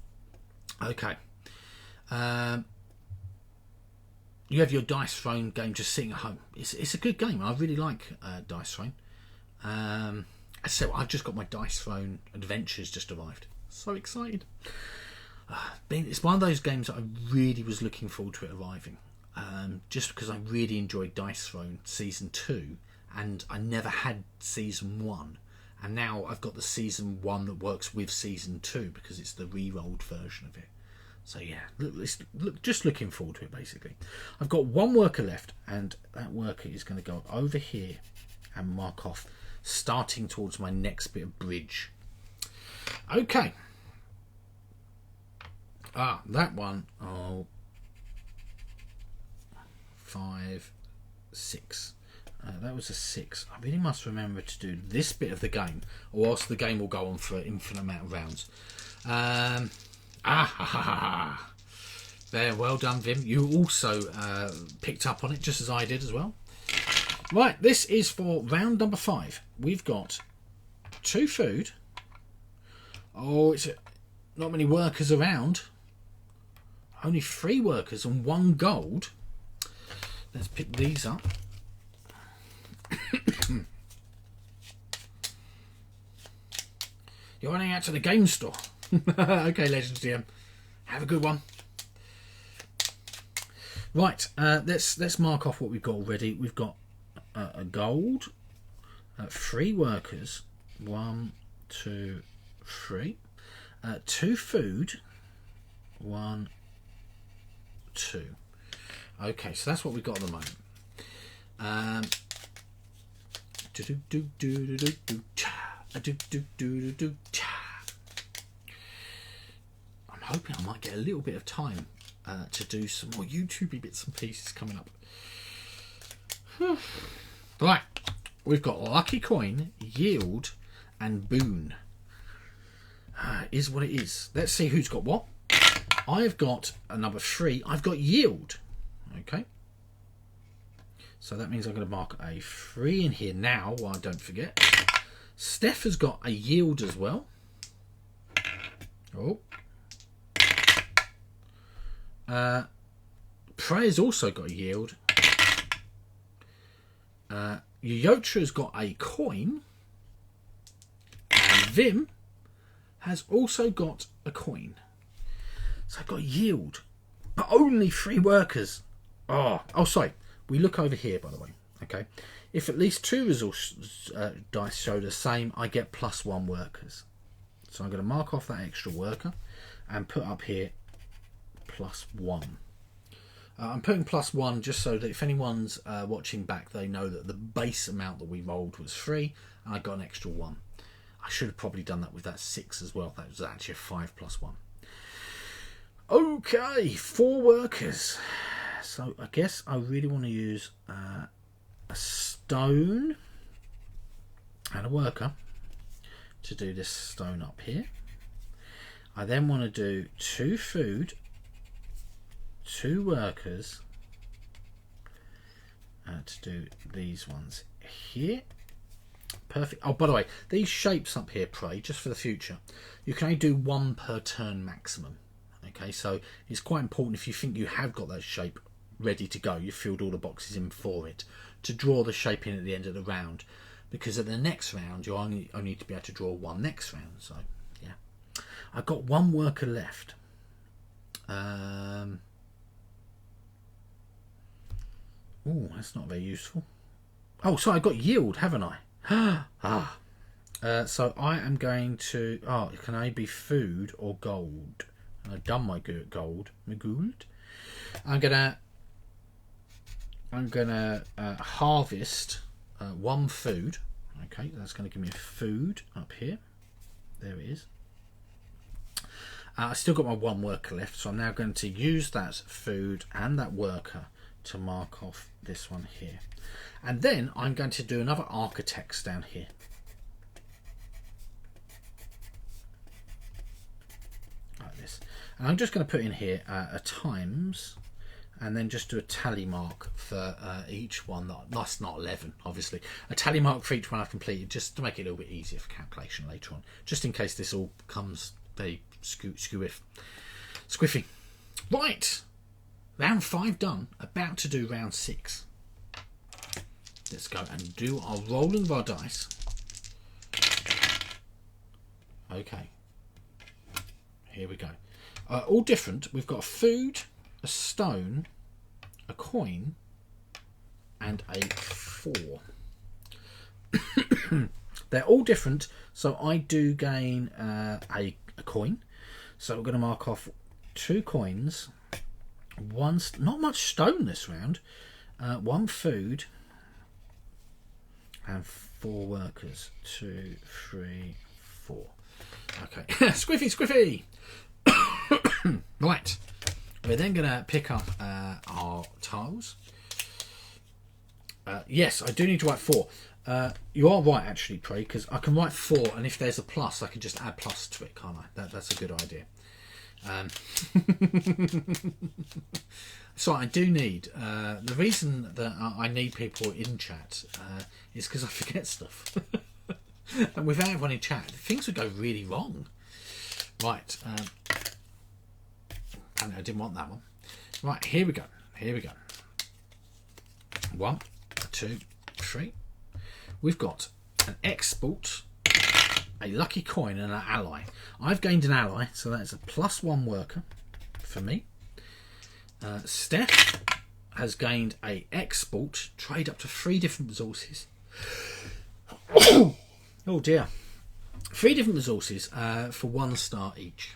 Okay. You have your Dice Throne game just sitting at home. It's a good game. I really like Dice Throne. So I've just got my Dice Throne Adventures just arrived. So excited. It's one of those games that I really was looking forward to it arriving. Just because I really enjoyed Dice Throne Season 2 and I never had Season 1. And now I've got the Season 1 that works with Season 2 because it's the re-rolled version of it. So yeah, just looking forward to it basically. I've got one worker left and that worker is going to go over here and mark off starting towards my next bit of bridge. Okay. That one. 5, 6. That was a 6. I really must remember to do this bit of the game, or else the game will go on for an infinite amount of rounds. There, well done, Vim. You also picked up on it, just as I did as well. Right, this is for round number 5. We've got 2 food. Oh, it's not many workers around. Only 3 workers and 1 gold. Let's pick these up. You're running out to the game store. Okay, Legends DM. Have a good one. Right, let's mark off what we've got already. We've got a gold, 3 workers, 1, 2, 3, 2 food, 1, 2. Okay, so that's what we've got at the moment. I'm hoping I might get a little bit of time to do some more YouTubey bits and pieces coming up. Right, we've got Lucky Coin, Yield, and Boon. Is what it is. Let's see who's got what. I've got a number 3. I've got Yield. Okay. So that means I'm going to mark a 3 in here now, while I don't forget. Steph has got a Yield as well. Oh. Prey's also got a Yield. Yotra's got a coin. And Vim has also got a coin. So I've got a Yield. But only 3 workers. Oh, sorry. We look over here, by the way. Okay. If at least 2 resource dice show the same, I get +1 workers. So I'm going to mark off that extra worker and put up here +1. I'm putting +1 just so that if anyone's watching back, they know that the base amount that we rolled was 3 and I got an extra 1. I should have probably done that with that 6 as well. That was actually a 5 + 1. Okay, 4 workers. So I guess I really want to use a stone and a worker to do this stone up here. I then want to do 2 food, 2 workers to do these ones here. Perfect. Oh, by the way, these shapes up here, Prey, just for the future, you can only do 1 per turn maximum. Okay, so it's quite important if you think you have got that shape ready to go, you filled all the boxes in for it, to draw the shape in at the end of the round, because at the next round you only need to be able to draw one next round. So yeah, I've got one worker left. Oh, that's not very useful. Oh, so I got yield, haven't I? So I am going to. Oh, can I be food or gold? I've done my gold. My gold. I'm gonna harvest one food. Okay, that's going to give me a food up here. There it is. I still got my one worker left, so I'm now going to use that food and that worker to mark off this one here. And then I'm going to do another architects down here. Like this. And I'm just going to put in here a times, and then just do a tally mark for each one. That's not 11, obviously. A tally mark for each one I've completed, just to make it a little bit easier for calculation later on. Just in case this all becomes very squiffy. Right, round 5 done. About to do round 6. Let's go and do our rolling of our dice. Okay, here we go. All different. We've got a food, a stone, a coin, and a 4. They're all different, so I do gain a coin. So we're going to mark off 2 coins, not much stone this round, 1 food, and 4 workers. 2, 3, 4. Okay, squiffy. Right. We're then going to pick up our tiles. Yes, I do need to write 4. You are right, actually, Prey, because I can write 4, and if there's a plus, I can just add plus to it, can't I? That's a good idea. So I do need... the reason that I need people in chat is because I forget stuff. And without everyone in chat, things would go really wrong. Right. I didn't want that one. Right, here we go. 1, 2, 3. We've got an export, a lucky coin, and an ally. I've gained an ally, so that's a +1 worker for me. Steph has gained a export, trade up to 3 different resources. Oh dear. 3 different resources for 1 star each.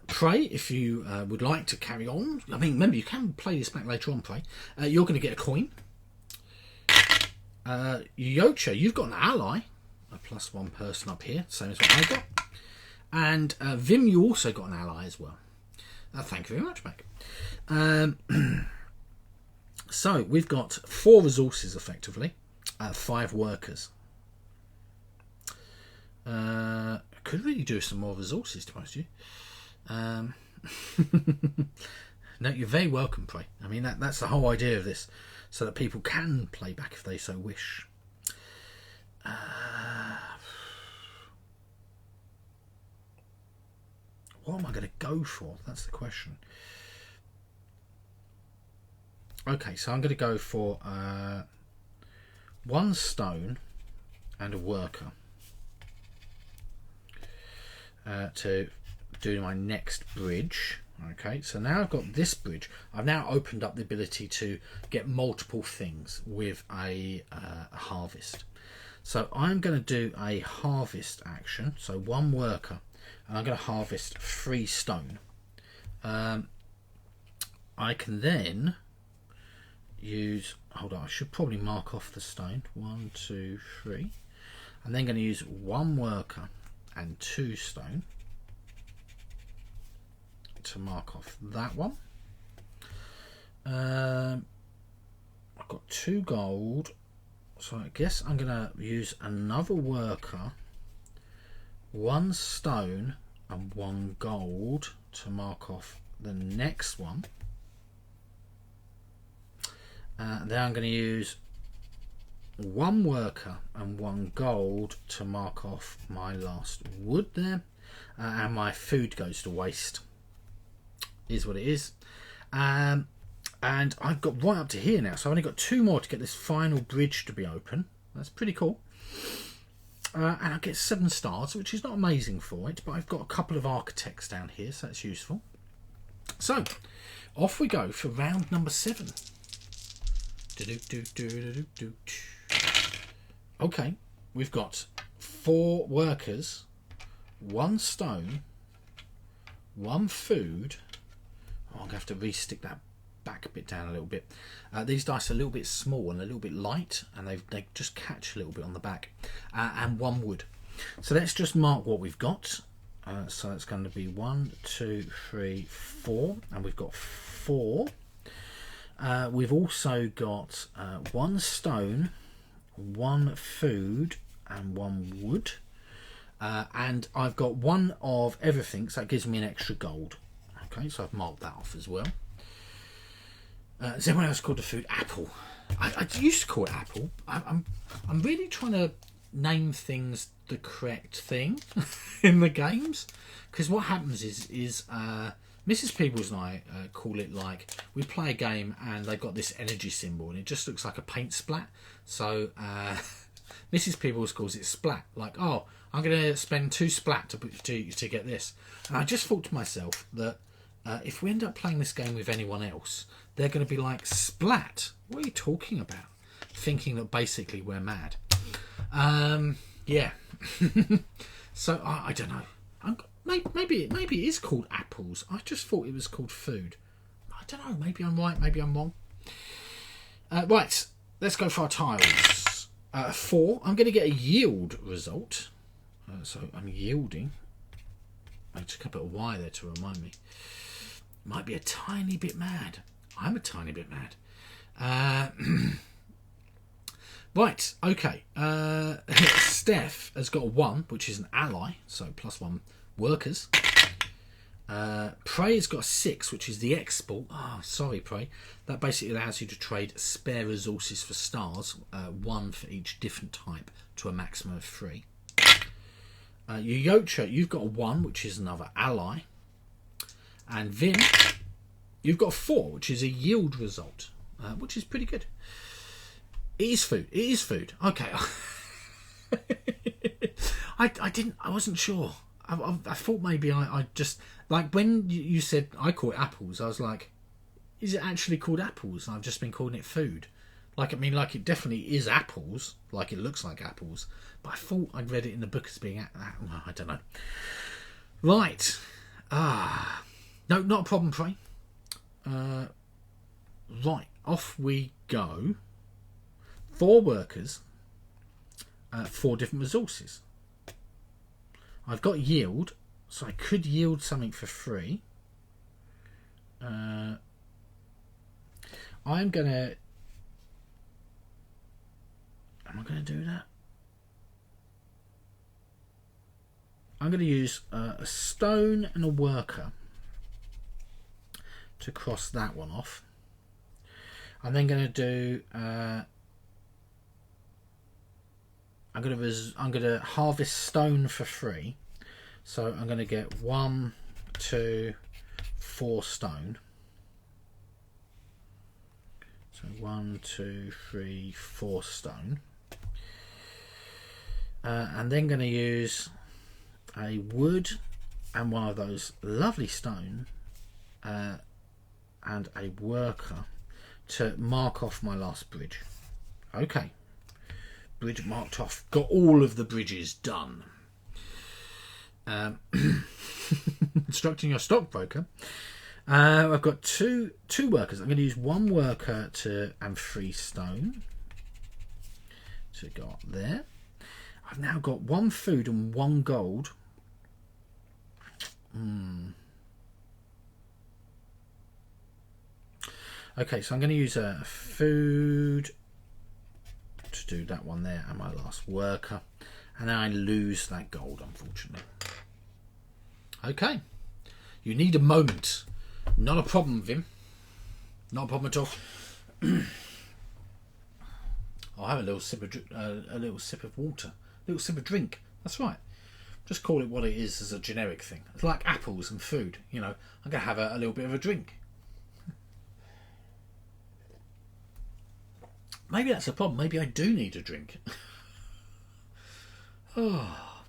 Prey, if you would like to carry on, I mean, remember, you can play this back later on, Prey. You're going to get a coin. Yocha, you've got an ally, a +1 person up here, same as what I got. And Vim, you also got an ally as well. Thank you very much, mate. So we've got 4 resources effectively, 5 workers. Could really do some more resources, to be honest with you. No, you're very welcome, Prey. I mean, that's the whole idea of this, so that people can play back if they so wish. What am I going to go for? That's the question. Okay, so I'm going to go for 1 stone and a worker to do my next bridge. Okay, so now I've got this bridge. I've now opened up the ability to get multiple things with a harvest. So I'm going to do a harvest action. So 1 worker, and I'm going to harvest 3 stone. I can then use... Hold on, I should probably mark off the stone. 1, 2, 3. I'm then going to use 1 worker and 2 stone to mark off that one. I've got 2 gold, so I guess I'm going to use another worker, 1 stone and 1 gold to mark off the next one. Then I'm going to use 1 worker and 1 gold to mark off my last wood there, and my food goes to waste. Is what it is. And I've got right up to here now, so I've only got 2 more to get this final bridge to be open. That's pretty cool. And I get 7 stars, which is not amazing for it, but I've got a couple of architects down here, so that's useful. So, off we go for round number 7. Okay, we've got 4 workers, 1 stone, 1 food. Oh, I'm going to have to re-stick that back a bit down a little bit. These dice are a little bit small and a little bit light, and they just catch a little bit on the back. And 1 wood. So let's just mark what we've got. So it's going to be 1, 2, 3, 4, and we've got 4. We've also got 1 stone, 1 food, and 1 wood. And I've got 1 of everything, so that gives me an extra gold. Okay, so I've marked that off as well. Has anyone else called the food apple? I used to call it apple. I'm really trying to name things the correct thing in the games, because what happens is Mrs. Peebles and I call it, like, we play a game and they've got this energy symbol and it just looks like a paint splat. So Mrs. Peebles calls it splat. Like, oh, I'm going to spend 2 splat to get this. And I just thought to myself that if we end up playing this game with anyone else, they're going to be like, splat? What are you talking about? Thinking that basically we're mad. Yeah. So I don't know. Maybe it is called apples. I just thought it was called food. I don't know. Maybe I'm right. Maybe I'm wrong. Right. Let's go for our tiles. 4. I'm going to get a yield result. So I'm yielding. I took a bit of Y there to remind me. Might be a tiny bit mad. I'm a tiny bit mad. Right, okay. Steph has got a 1, which is an ally, so +1 workers. Prey's got a 6, which is the export. Oh, sorry, Prey. That basically allows you to trade spare resources for stars, 1 for each different type, to a maximum of 3. Yoyocha, you've got a 1, which is another ally. And Vin, you've got a 4, which is a yield result, which is pretty good. It is food. It is food. Okay. I wasn't sure. I thought maybe I just, like, when you said I call it apples, I was like, is it actually called apples? And I've just been calling it food. Like, I mean, like, it definitely is apples. Like, it looks like apples. But I thought I'd read it in the book as being, I don't know. Right. No, not a problem, Prey. Right. Off we go. 4 workers, 4 different resources. I've got yield, so I could yield something for free. I'm gonna. Am I gonna do that? I'm gonna use a stone and a worker to cross that one off. I'm then gonna do. I'm gonna harvest stone for free, so I'm gonna get 1, 2, 4 stone. So 1, 2, 3, 4 stone, and then gonna use a wood and 1 of those lovely stone, and a worker to mark off my last bridge. Okay. Bridge marked off. Got all of the bridges done. Instructing your stockbroker. I've got two workers. I'm going to use 1 worker and 3 stone to go up there. I've now got 1 food and 1 gold. Okay, so I'm going to use a food to do that one there, and my last worker, and then I lose that gold, unfortunately. Okay, you need a moment. Not a problem, Vim. Not a problem at all. I'll have a little sip of water, a little sip of drink. That's right. Just call it what it is as a generic thing. It's like apples and food. You know, I'm gonna have a little bit of a drink. Maybe that's a problem. Maybe I do need a drink. Oh,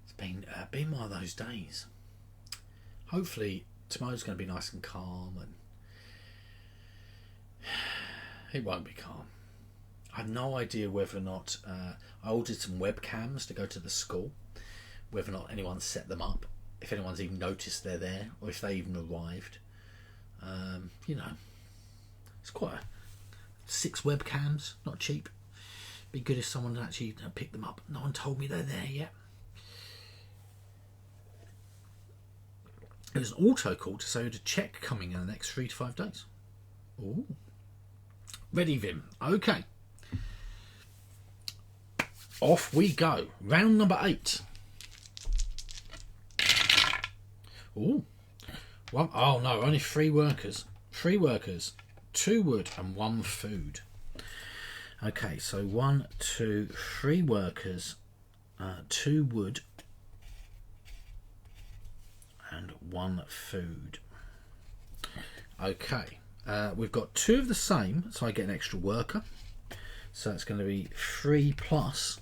it's been one of those days. Hopefully tomorrow's going to be nice and calm, and it won't be calm. I have no idea whether or not I ordered some webcams to go to the school, whether or not anyone's set them up, if anyone's even noticed they're there, or if they even arrived. You know, it's quite 6 webcams, not cheap. Be good if someone had actually picked them up. No one told me they're there yet. There's an auto call to say there's a check coming in the next 3 to 5 days. Ooh. Ready, Vim? Okay. Off we go. Round number 8. Ooh. Oh no, only 3 workers. 3 workers, 2 wood and 1 food. Okay, so 1, 2, 3 workers, 2 wood and 1 food. Okay, we've got 2 of the same, so I get an extra worker. So it's going to be 3 plus.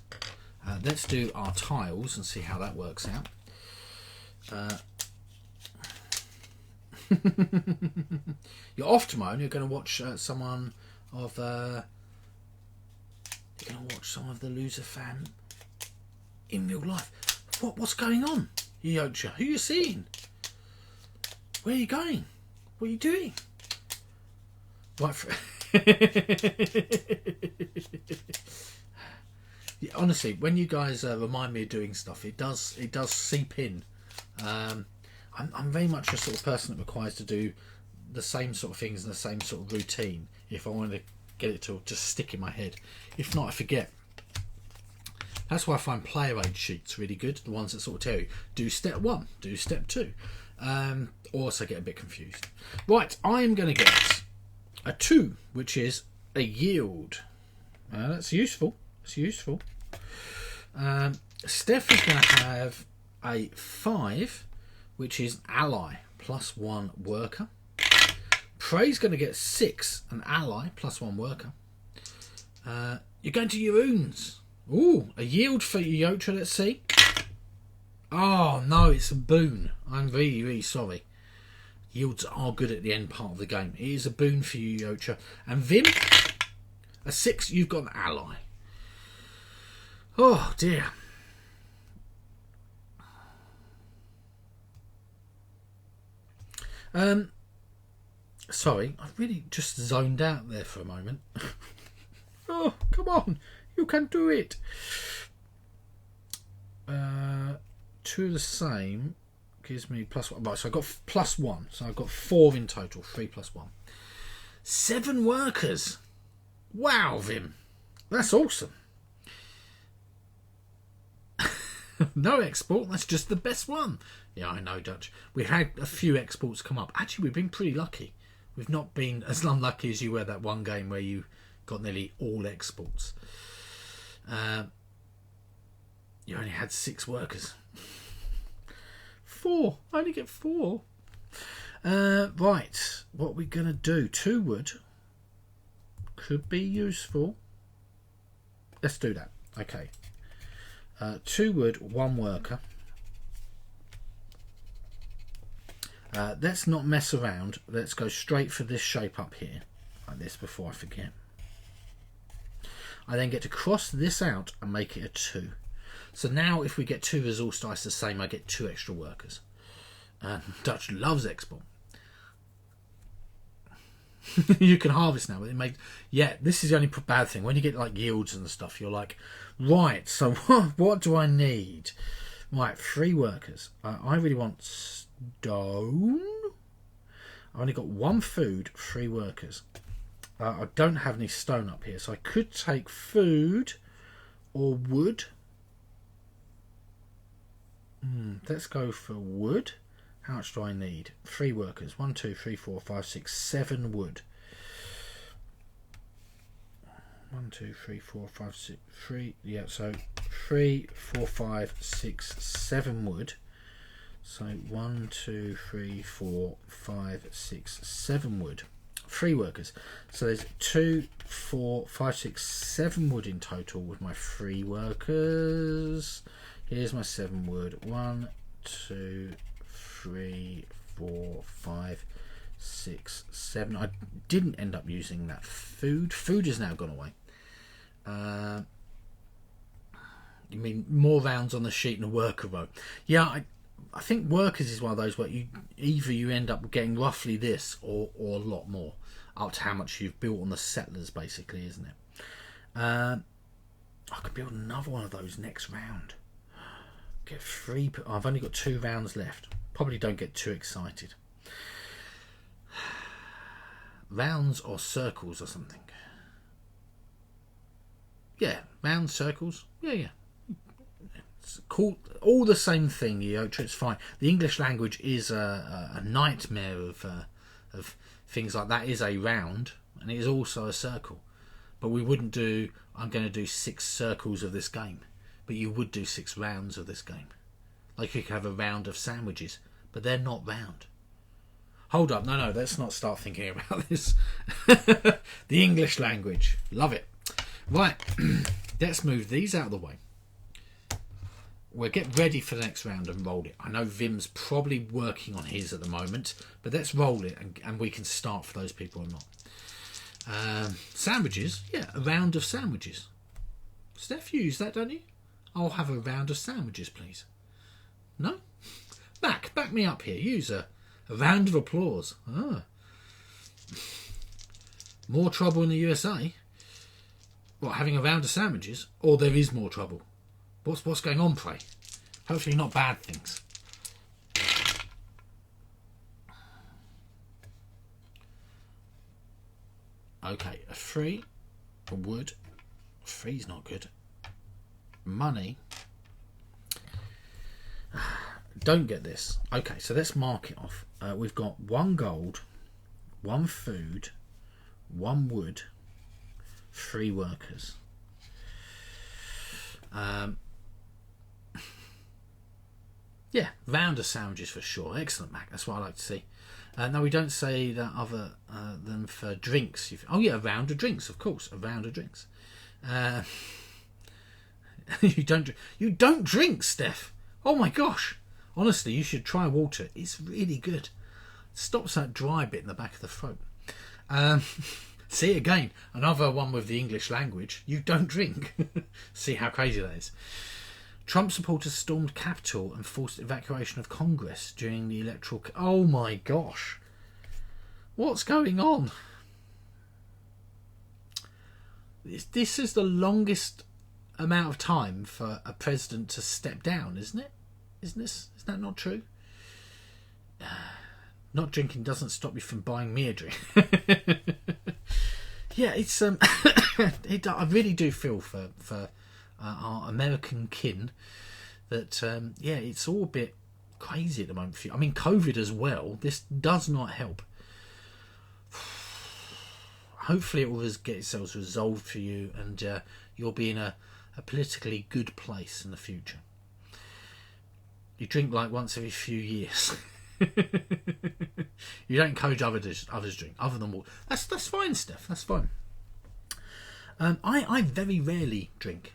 Let's do our tiles and see how that works out. You're off tomorrow and you're going to watch someone of you're going to watch some of the Loser Fan in real life. What's going on, Yocha? Who are you seeing? Where are you going? What are you doing? Right. Yeah, honestly, when you guys remind me of doing stuff, it does seep in. I'm very much a sort of person that requires to do the same sort of things and the same sort of routine if I want to get it to just stick in my head. If not, I forget. That's why I find player aid sheets really good, the ones that sort of tell you, do step 1, do step 2. Also get a bit confused. Right, I am going to get a 2, which is a yield. That's useful. It's useful. Steph is going to have a 5, which is ally, plus 1 worker. Prey's going to get 6, an ally, plus 1 worker. You're going to your runes. Ooh, a yield for Yotra, let's see. Oh, no, it's a boon. I'm really, really sorry. Yields are good at the end part of the game. It is a boon for you, Yotra. And Vim, a 6, you've got an ally. Oh, dear. Sorry, I really just zoned out there for a moment. Oh, come on, you can do it. 2 the same gives me plus 1. Right, so I got plus 1. So I've got 4 in total. 3 plus 1. 7 workers. Wow, Vim, that's awesome. No export, that's just the best one. Yeah, I know, Dutch. We've had a few exports come up. Actually, we've been pretty lucky. We've not been as unlucky as you were that one game where you got nearly all exports. You only had 6 workers. 4. I only get 4. Right, what we're going to do. 2 wood. Could be useful. Let's do that. Okay. 2 wood, 1 worker. Let's not mess around. Let's go straight for this shape up here. Like this before I forget. I then get to cross this out and make it a 2. So now if we get 2 resource dice the same, I get 2 extra workers. Dutch loves export. You can harvest now. Yeah, this is the only bad thing. When you get like yields and stuff, you're like, right, so what do I need? Right, 3 workers. I really want stone. I've only got 1 food, 3 workers. I don't have any stone up here, so I could take food or wood. Let's go for wood. How much do I need? 3 workers. 1, 2, 3, 4, 5, 6, 7 wood. 1, 2, 3, 4, 5, 6, 3. Yeah, so 3, 4, 5, 6, 7 wood. So 1, 2, 3, 4, 5, 6, 7 wood. Free workers. So there's 2, 4, 5, 6, 7 wood in total with my free workers. Here's my 7 wood. 1, 2, 3, 4, 5, 6, 7. I didn't end up using that food. Food has now gone away. You mean more rounds on the sheet in a worker row? Yeah, I think workers is one of those where you end up getting roughly this or a lot more, up to how much you've built on the settlers, basically, isn't it? I could build another one of those next round. Get 3. I've only got 2 rounds left. Probably don't get too excited. Rounds or circles or something. Yeah, round circles. Yeah. It's cool. All the same thing, Yotra. It's fine. The English language is a nightmare of things like that. It is a round, and it is also a circle. But we wouldn't do. I'm going to do 6 circles of this game, but you would do 6 rounds of this game. Like you could have a round of sandwiches, but they're not round. Hold up, no, let's not start thinking about this. The English language, love it. Right, let's move these out of the way. We'll get ready for the next round and roll it. I know Vim's probably working on his at the moment, but let's roll it and we can start for those people or not. Sandwiches, yeah, a round of sandwiches. Steph, you use that, don't you? I'll have a round of sandwiches, please. No? Back me up here. Use a round of applause. More trouble in the USA? What, having a round of sandwiches? Or there is more trouble? What's going on, pray? Hopefully not bad things. Okay, a 3, a wood. 3's not good. Money. Don't get this. Okay, so let's mark it off. We've got 1 gold, 1 food, 1 wood, 3 workers. Yeah, round of sandwiches for sure. Excellent, Mac. That's what I like to see. No, we don't say that other than for drinks. Oh yeah, a round of drinks, of course. A round of drinks. You don't drink, Steph. Oh my gosh. Honestly, you should try water. It's really good. Stops that dry bit in the back of the throat. See, again, another one with the English language. You don't drink. See how crazy that is. Trump supporters stormed Capitol and forced evacuation of Congress during the electoral... Oh my gosh. What's going on? This is the longest amount of time for a president to step down, isn't it? Is that not true? Not drinking doesn't stop you from buying me a drink. Yeah, it's I really do feel for our American kin that it's all a bit crazy at the moment for you. I mean, COVID as well. This does not help. Hopefully it will get itself resolved for you and you'll be in a politically good place in the future. You drink like once every few years. You don't encourage others drink other than water. That's fine, Steph. That's fine. I very rarely drink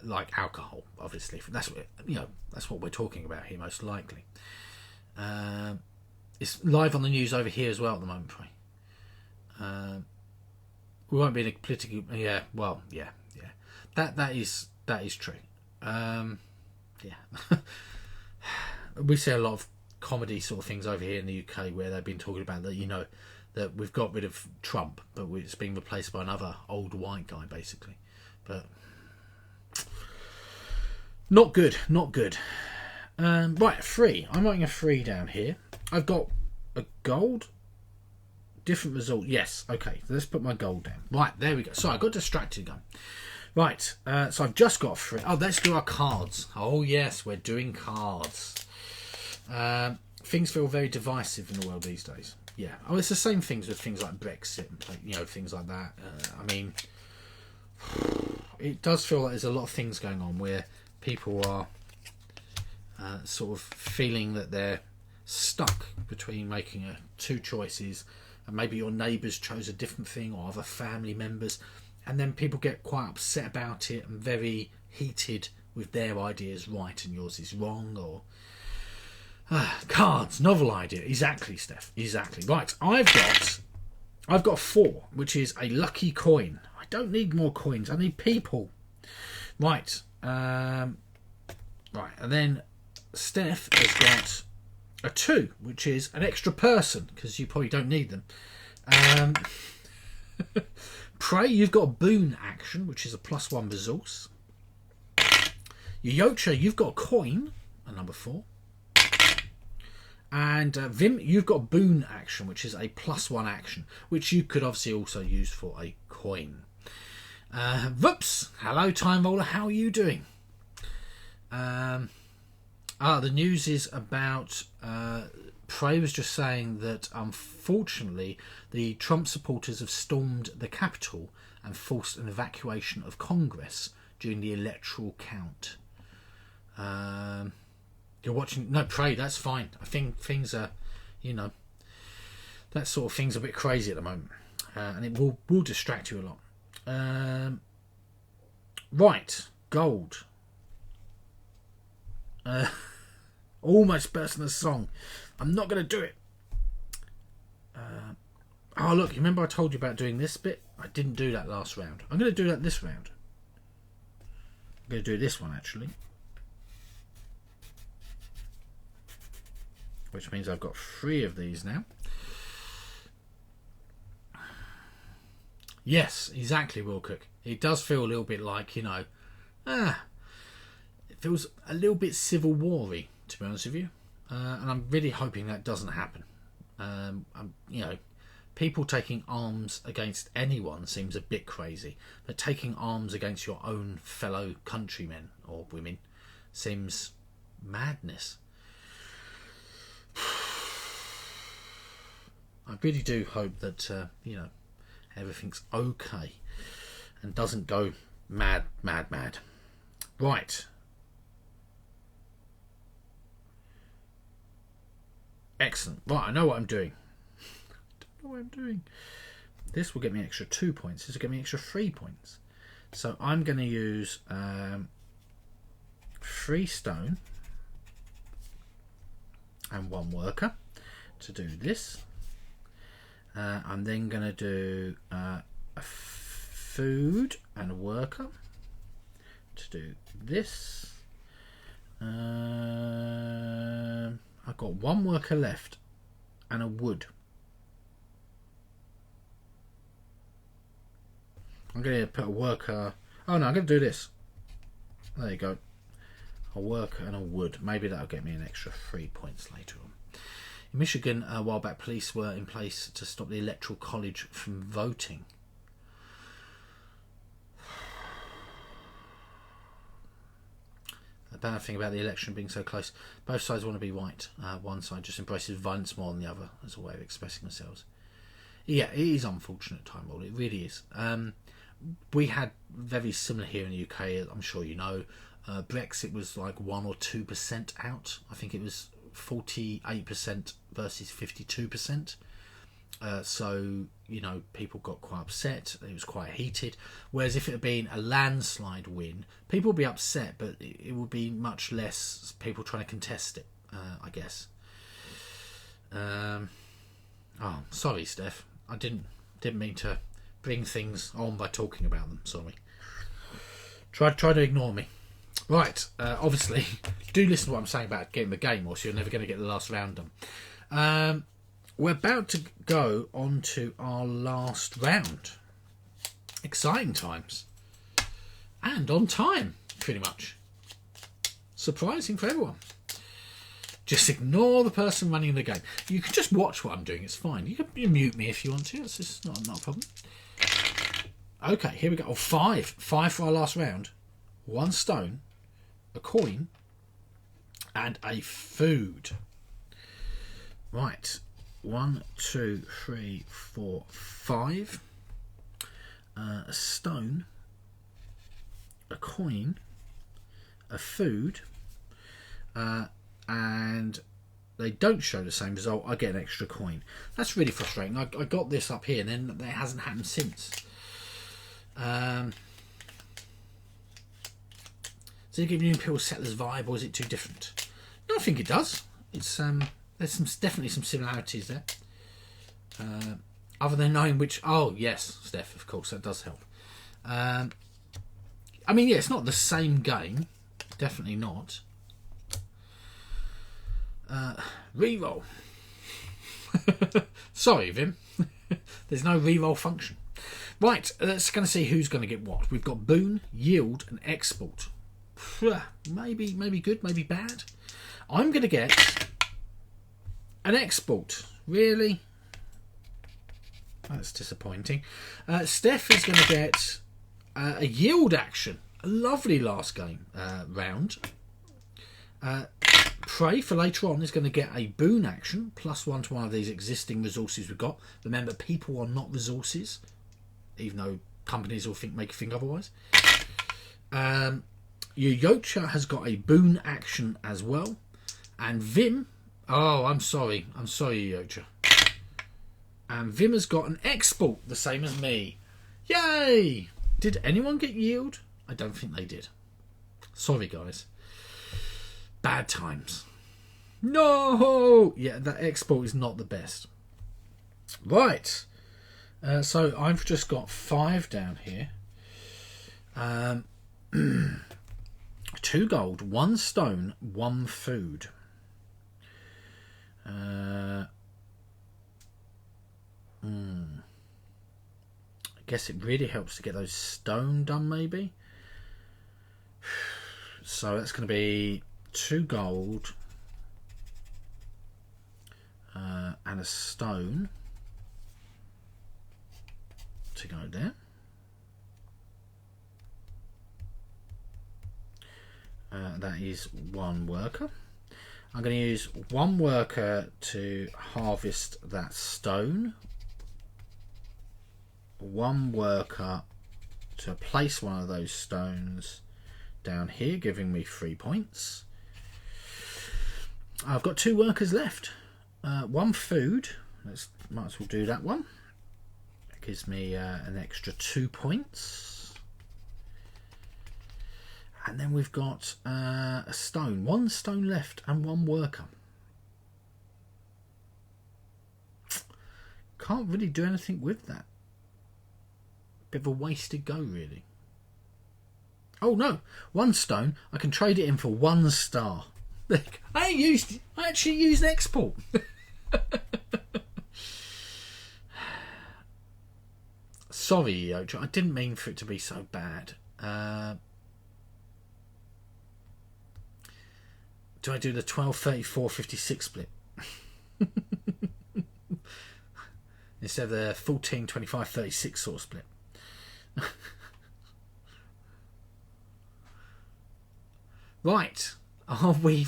like alcohol. Obviously, that's what we're talking about here, most likely. It's live on the news over here as well at the moment. We won't be in a political. Yeah. That is true. We see a lot of comedy sort of things over here in the UK where they've been talking about that, that we've got rid of Trump, but it's been replaced by another old white guy, basically. But not good. Right, 3. I'm writing a 3 down here. I've got a gold. Different result. Yes. Okay. Let's put my gold down. Right. There we go. Sorry, I got distracted again. Right. So I've just got 3. Oh, let's do our cards. Oh yes, we're doing cards. Things feel very divisive in the world these days. Yeah. Oh, it's the same things with things like Brexit and things like that. I mean, it does feel like there's a lot of things going on where people are sort of feeling that they're stuck between making 2 choices and maybe your neighbours chose a different thing, or other family members, and then people get quite upset about it and very heated with their ideas right and yours is wrong, or cards, novel idea. Exactly, Steph. Exactly. Right, I've got 4, which is a lucky coin. I don't need more coins. I need people. Right. Right, and then Steph has got a 2, which is an extra person, because you probably don't need them. Prey, you've got a boon action, which is a +1 resource. Yocha, you've got a coin, a number 4. And Vim, you've got a boon action, which is a +1 action, which you could obviously also use for a coin. Whoops! Hello, Time Roller. How are you doing? The news is about Prey was just saying that unfortunately the Trump supporters have stormed the Capitol and forced an evacuation of Congress during the electoral count. You're watching... No, Prey, that's fine. I think things are, that sort of thing's a bit crazy at the moment. And it will distract you a lot. Right, gold. Almost burst in a song. I'm not going to do it. Oh, look, you remember I told you about doing this bit? I didn't do that last round. I'm going to do that this round. I'm going to do this one, actually. Which means I've got 3 of these now. Yes, exactly, Will Cook. It does feel a little bit like, it feels a little bit Civil War-y, to be honest with you. And I'm really hoping that doesn't happen. People taking arms against anyone seems a bit crazy. But taking arms against your own fellow countrymen or women seems madness. I really do hope that, everything's okay and doesn't go mad. Right. Excellent. Right, I know what I'm doing. This will get me an extra 2 points. This will get me an extra 3 points. So I'm going to use 3 stone and 1 worker to do this. I'm then going to do a food and a worker to do this. I've got 1 worker left and a wood. I'm going to put a worker... Oh no, I'm going to do this. There you go. A worker and a wood. Maybe that'll get me an extra 3 points later on. In Michigan, a while back, police were in place to stop the Electoral College from voting. The bad thing about the election being so close, both sides want to be right. One side just embraces violence more than the other as a way of expressing themselves. Yeah, it is unfortunate, Time Roll. It really is. We had very similar here in the UK, I'm sure you know. Brexit was like 1 or 2% out. I think it was 48% versus 52%. So, people got quite upset. It was quite heated. Whereas if it had been a landslide win, people would be upset, but it would be much less people trying to contest it, I guess. Sorry, Steph. I didn't mean to bring things on by talking about them. Sorry. Try to ignore me. Right, obviously, do listen to what I'm saying about getting the game, or so you're never going to get the last round done. We're about to go on to our last round. Exciting times. And on time, pretty much. Surprising for everyone. Just ignore the person running the game. You can just watch what I'm doing, it's fine. You can mute me if you want to, it's just not a problem. Okay, here we go. Oh, 5. 5 for our last round. 1 stone, a coin, and a food. Right. 1, 2, 3, 4, 5. A stone, a coin, a food, and they don't show the same result, I get an extra coin. That's really frustrating. I got this up here and then it hasn't happened since. Does it give you an Imperial Settlers vibe, or is it too different? No, I think it does. It's there's definitely some similarities there. Other than knowing which... Oh, yes, Steph, of course, that does help. I mean, yeah, it's not the same game. Definitely not. Reroll. Sorry, Vim. There's no reroll function. Right, let's going to see who's going to get what. We've got Boon, Yield, and Export. Maybe good, maybe bad. I'm going to get an Export. Really? That's disappointing. Steph is going to get a Yield action. A lovely last game round. Prey for later on is going to get a Boon action, +1 to one of these existing resources we've got. Remember, people are not resources, even though companies will make you think otherwise. Your Yocha has got a Boon action as well. And Vim... Oh, I'm sorry, Yocha. And Vim has got an Export, the same as me. Yay! Did anyone get Yield? I don't think they did. Sorry, guys. Bad times. No! Yeah, that Export is not the best. Right. So I've just got 5 down here. 2 gold, 1 stone, 1 food. I guess it really helps to get those stone done, maybe. So that's going to be 2 gold and a stone to go there. That is 1 worker. I'm going to use 1 worker to harvest that stone. 1 worker to place one of those stones down here, giving me 3 points. I've got 2 workers left. 1 food. Might as well do that one. That gives me an extra 2 points. And then we've got a stone. 1 stone left and 1 worker. Can't really do anything with that. Bit of a wasted go, really. Oh no, 1 stone. I can trade it in for 1 star. I actually used Export. Sorry, Yocha. I didn't mean for it to be so bad. Do I do the 12, 34, 56 split? Instead of the 14, 25, 36 sort of split. Right. Are we?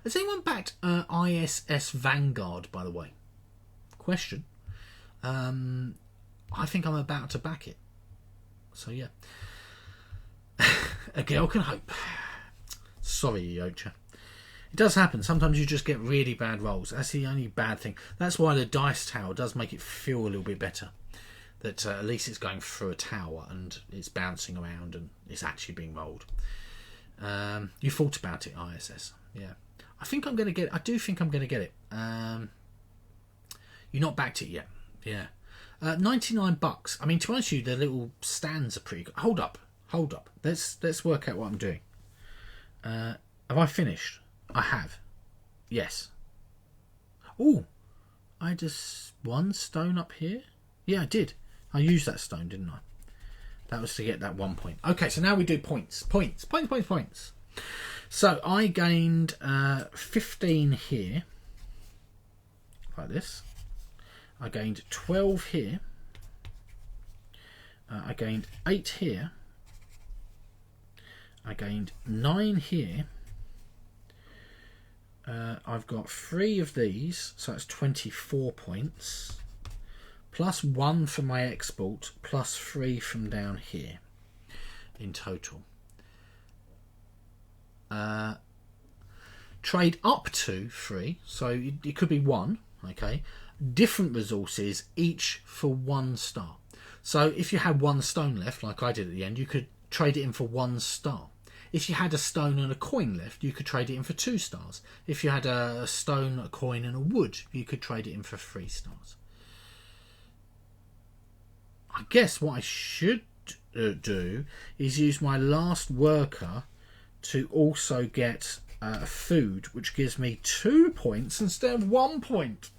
Has anyone backed ISS Vanguard, by the way? Question. I think I'm about to back it. So yeah. A girl can hope. Sorry, Yocha. It does happen. Sometimes you just get really bad rolls. That's the only bad thing. That's why the dice tower does make it feel a little bit better. That at least it's going through a tower and it's bouncing around and it's actually being rolled. You thought about it, ISS. Yeah. I think I'm going to get it. I do think I'm going to get it. You've not backed it yet. Yeah. $99. I mean, to be honest with you, the little stands are pretty good. Hold up. Let's work out what I'm doing. Have I finished? I have. Yes. Oh, I just 1 stone up here. Yeah, I did. I used that stone, didn't I? That was to get that 1 point. Okay, so now we do points. Points. So I gained 15 here, like this. I gained 12 here. I gained 8 here. I gained 9 here. I've got 3 of these, so that's 24 points. Plus 1 from my export, plus 3 from down here in total. trade up to 3, so it could be 1, okay, different resources, each for 1 star. So if you had 1 stone left, like I did at the end, you could trade it in for 1 star. If you had a stone and a coin left, you could trade it in for 2 stars. If you had a stone, a coin and a wood, you could trade it in for 3 stars. I guess what I should do is use my last worker to also get food, which gives me 2 points instead of 1 point.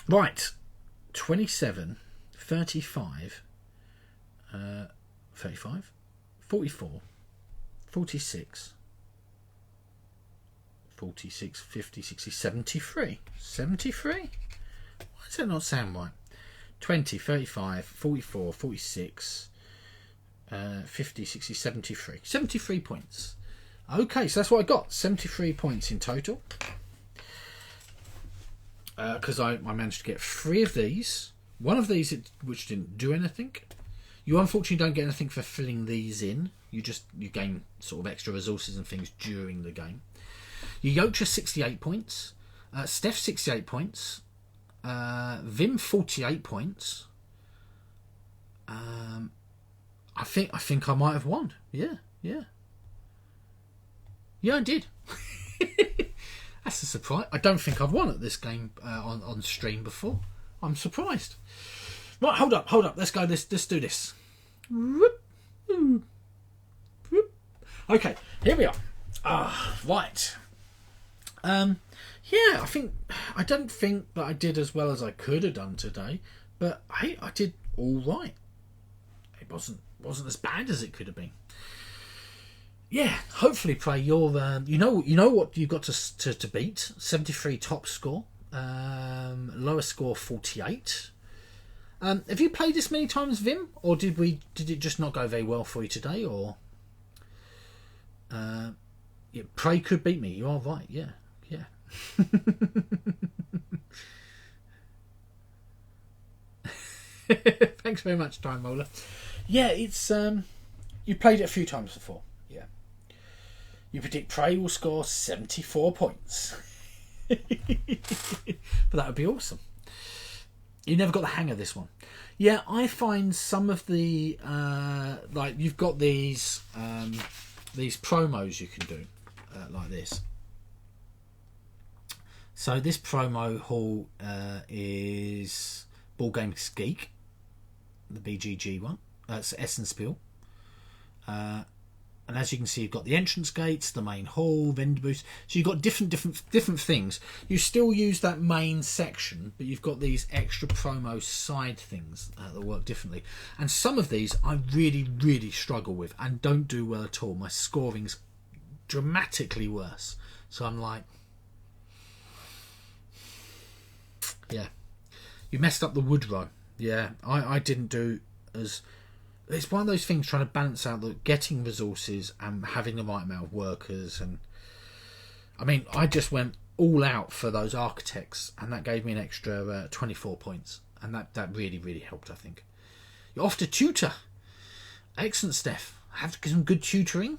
Right, 27, 35, 35, 44, 46, 46, 50, 60, 73. 73? Why does that not sound right? 20, 35, 44, 46, 50, 60, 73. 73 points. Okay, so that's what I got. 73 points in total. Because I managed to get 3 of these. 1 of these which didn't do anything. You unfortunately don't get anything for filling these in. You gain sort of extra resources and things during the game. Your Yocha 68 points. Steph 68 points. Vim 48 points. I think I might have won. Yeah, I did. That's a surprise. I don't think I've won at this game on stream before. I'm surprised. Right, hold up. Let's go. Let's do this. Okay, here we are. Right. Yeah, I don't think that I did as well as I could have done today, but hey, I did all right. It wasn't as bad as it could have been. Yeah, hopefully, Prey, you're you know what you've got to beat. 73 top score, lower score 48. Have you played this many times, Vim, or did it just not go very well for you today? Or yeah, Prey could beat me. You are right. Yeah. Thanks very much, Time Roller. Yeah, it's you played it a few times before. Yeah. You predict Prey will score 74 points. But that would be awesome. You never got the hang of this one. Yeah, I find some of the like you've got these promos you can do like this. So this promo haul is Ball Games Geek, the BGG one. That's Essence Spiel. And as you can see, you've got the entrance gates, the main hall, vendor booths. So you've got different things. You still use that main section, but you've got these extra promo side things that work differently. And some of these I really, really struggle with and don't do well at all. My scoring's dramatically worse. So I'm like, yeah, you messed up the wood row. Yeah, I didn't do as... It's one of those things trying to balance out the getting resources and having the right amount of workers. And I mean, I just went all out for those architects, and that gave me an extra 24 points, and that really, really helped. I think you're off to tutor. Excellent, Steph. Have some good tutoring,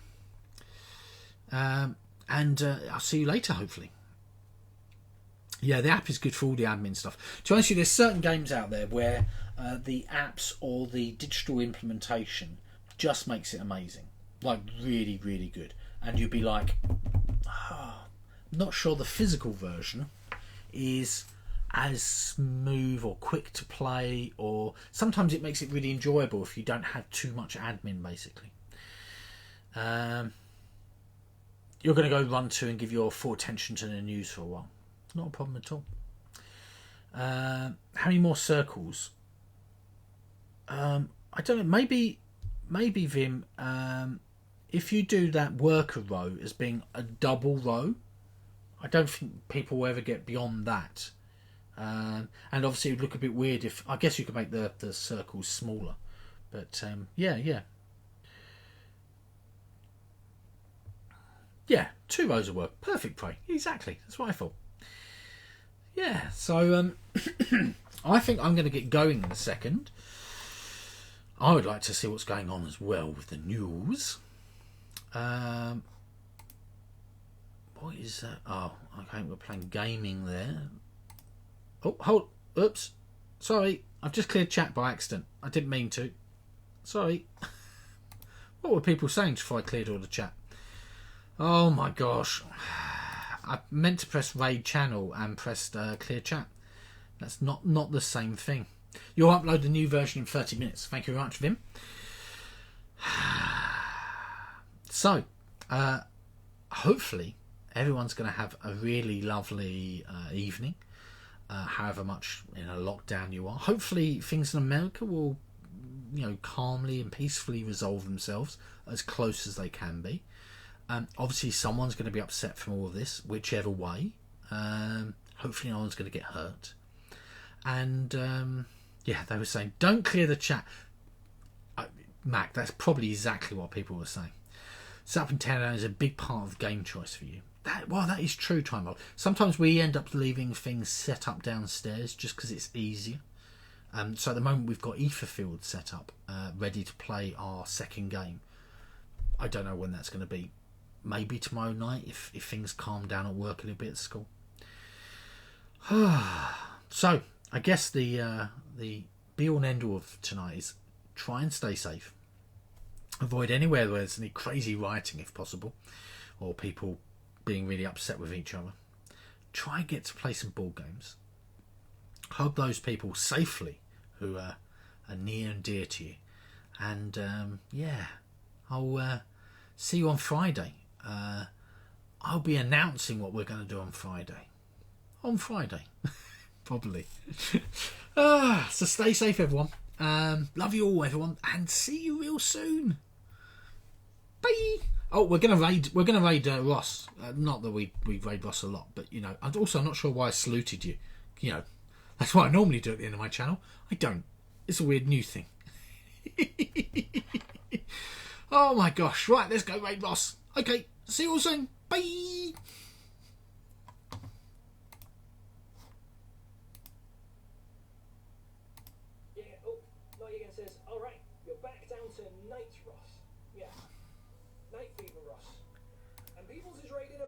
and I'll see you later, hopefully. Yeah, the app is good for all the admin stuff. To be honest with you, there's certain games out there where the apps or the digital implementation just makes it amazing. Like, really, really good. And you'd be like, I'm not sure the physical version is as smooth or quick to play, or sometimes it makes it really enjoyable if you don't have too much admin, basically. You're going to go run to and give your full attention to the news for a while. Not a problem at all. How many more circles? I don't know. Maybe Vim. If you do that worker row as being a double row, I don't think people will ever get beyond that. And obviously, it would look a bit weird if... I guess you could make the circles smaller, but yeah. Yeah, 2 rows of work. Perfect, Prey. Exactly. That's what I thought. Yeah, so I think I'm going to get going in a second. I would like to see what's going on as well with the news. What is that? Oh, okay, we're playing gaming there. Oh, hold. Oops. Sorry, I've just cleared chat by accident. I didn't mean to. Sorry. What were people saying before I cleared all the chat? Oh my gosh. I meant to press raid channel and pressed clear chat. That's not the same thing. You'll upload the new version in 30 minutes. Thank you very much, Vim. So, hopefully everyone's going to have a really lovely evening, however much in a lockdown you are. Hopefully things in America will, calmly and peacefully resolve themselves as close as they can be. Obviously someone's going to be upset from all of this, whichever way. Hopefully no one's going to get hurt. And they were saying, don't clear the chat. Mac, that's probably exactly what people were saying. Set up in 10 hours is a big part of game choice for you. That is true, Time Mod. Sometimes we end up leaving things set up downstairs just because it's easier. So at the moment we've got Etherfield set up, ready to play our second game. I don't know when that's going to be. Maybe tomorrow night if things calm down at work a little bit at school. So I guess the be all and end all of tonight is try and stay safe. Avoid anywhere where there's any crazy rioting if possible, or people being really upset with each other. Try and get to play some board games. Hug those people safely who are near and dear to you. And I'll see you on Friday. I'll be announcing what we're going to do on Friday. Probably. So stay safe, everyone. Love you all, everyone, and see you real soon. Bye. Oh, we're gonna raid Ross. Not that we raid Ross a lot, but I'm not sure why I saluted you. That's what I normally do at the end of my channel. I don't. It's a weird new thing. Oh my gosh! Right, let's go raid Ross. Okay, see you all soon. Bye. Says, alright, you're back down to Night Ross. Yeah. Night Fever Ross. And Peoples is raiding a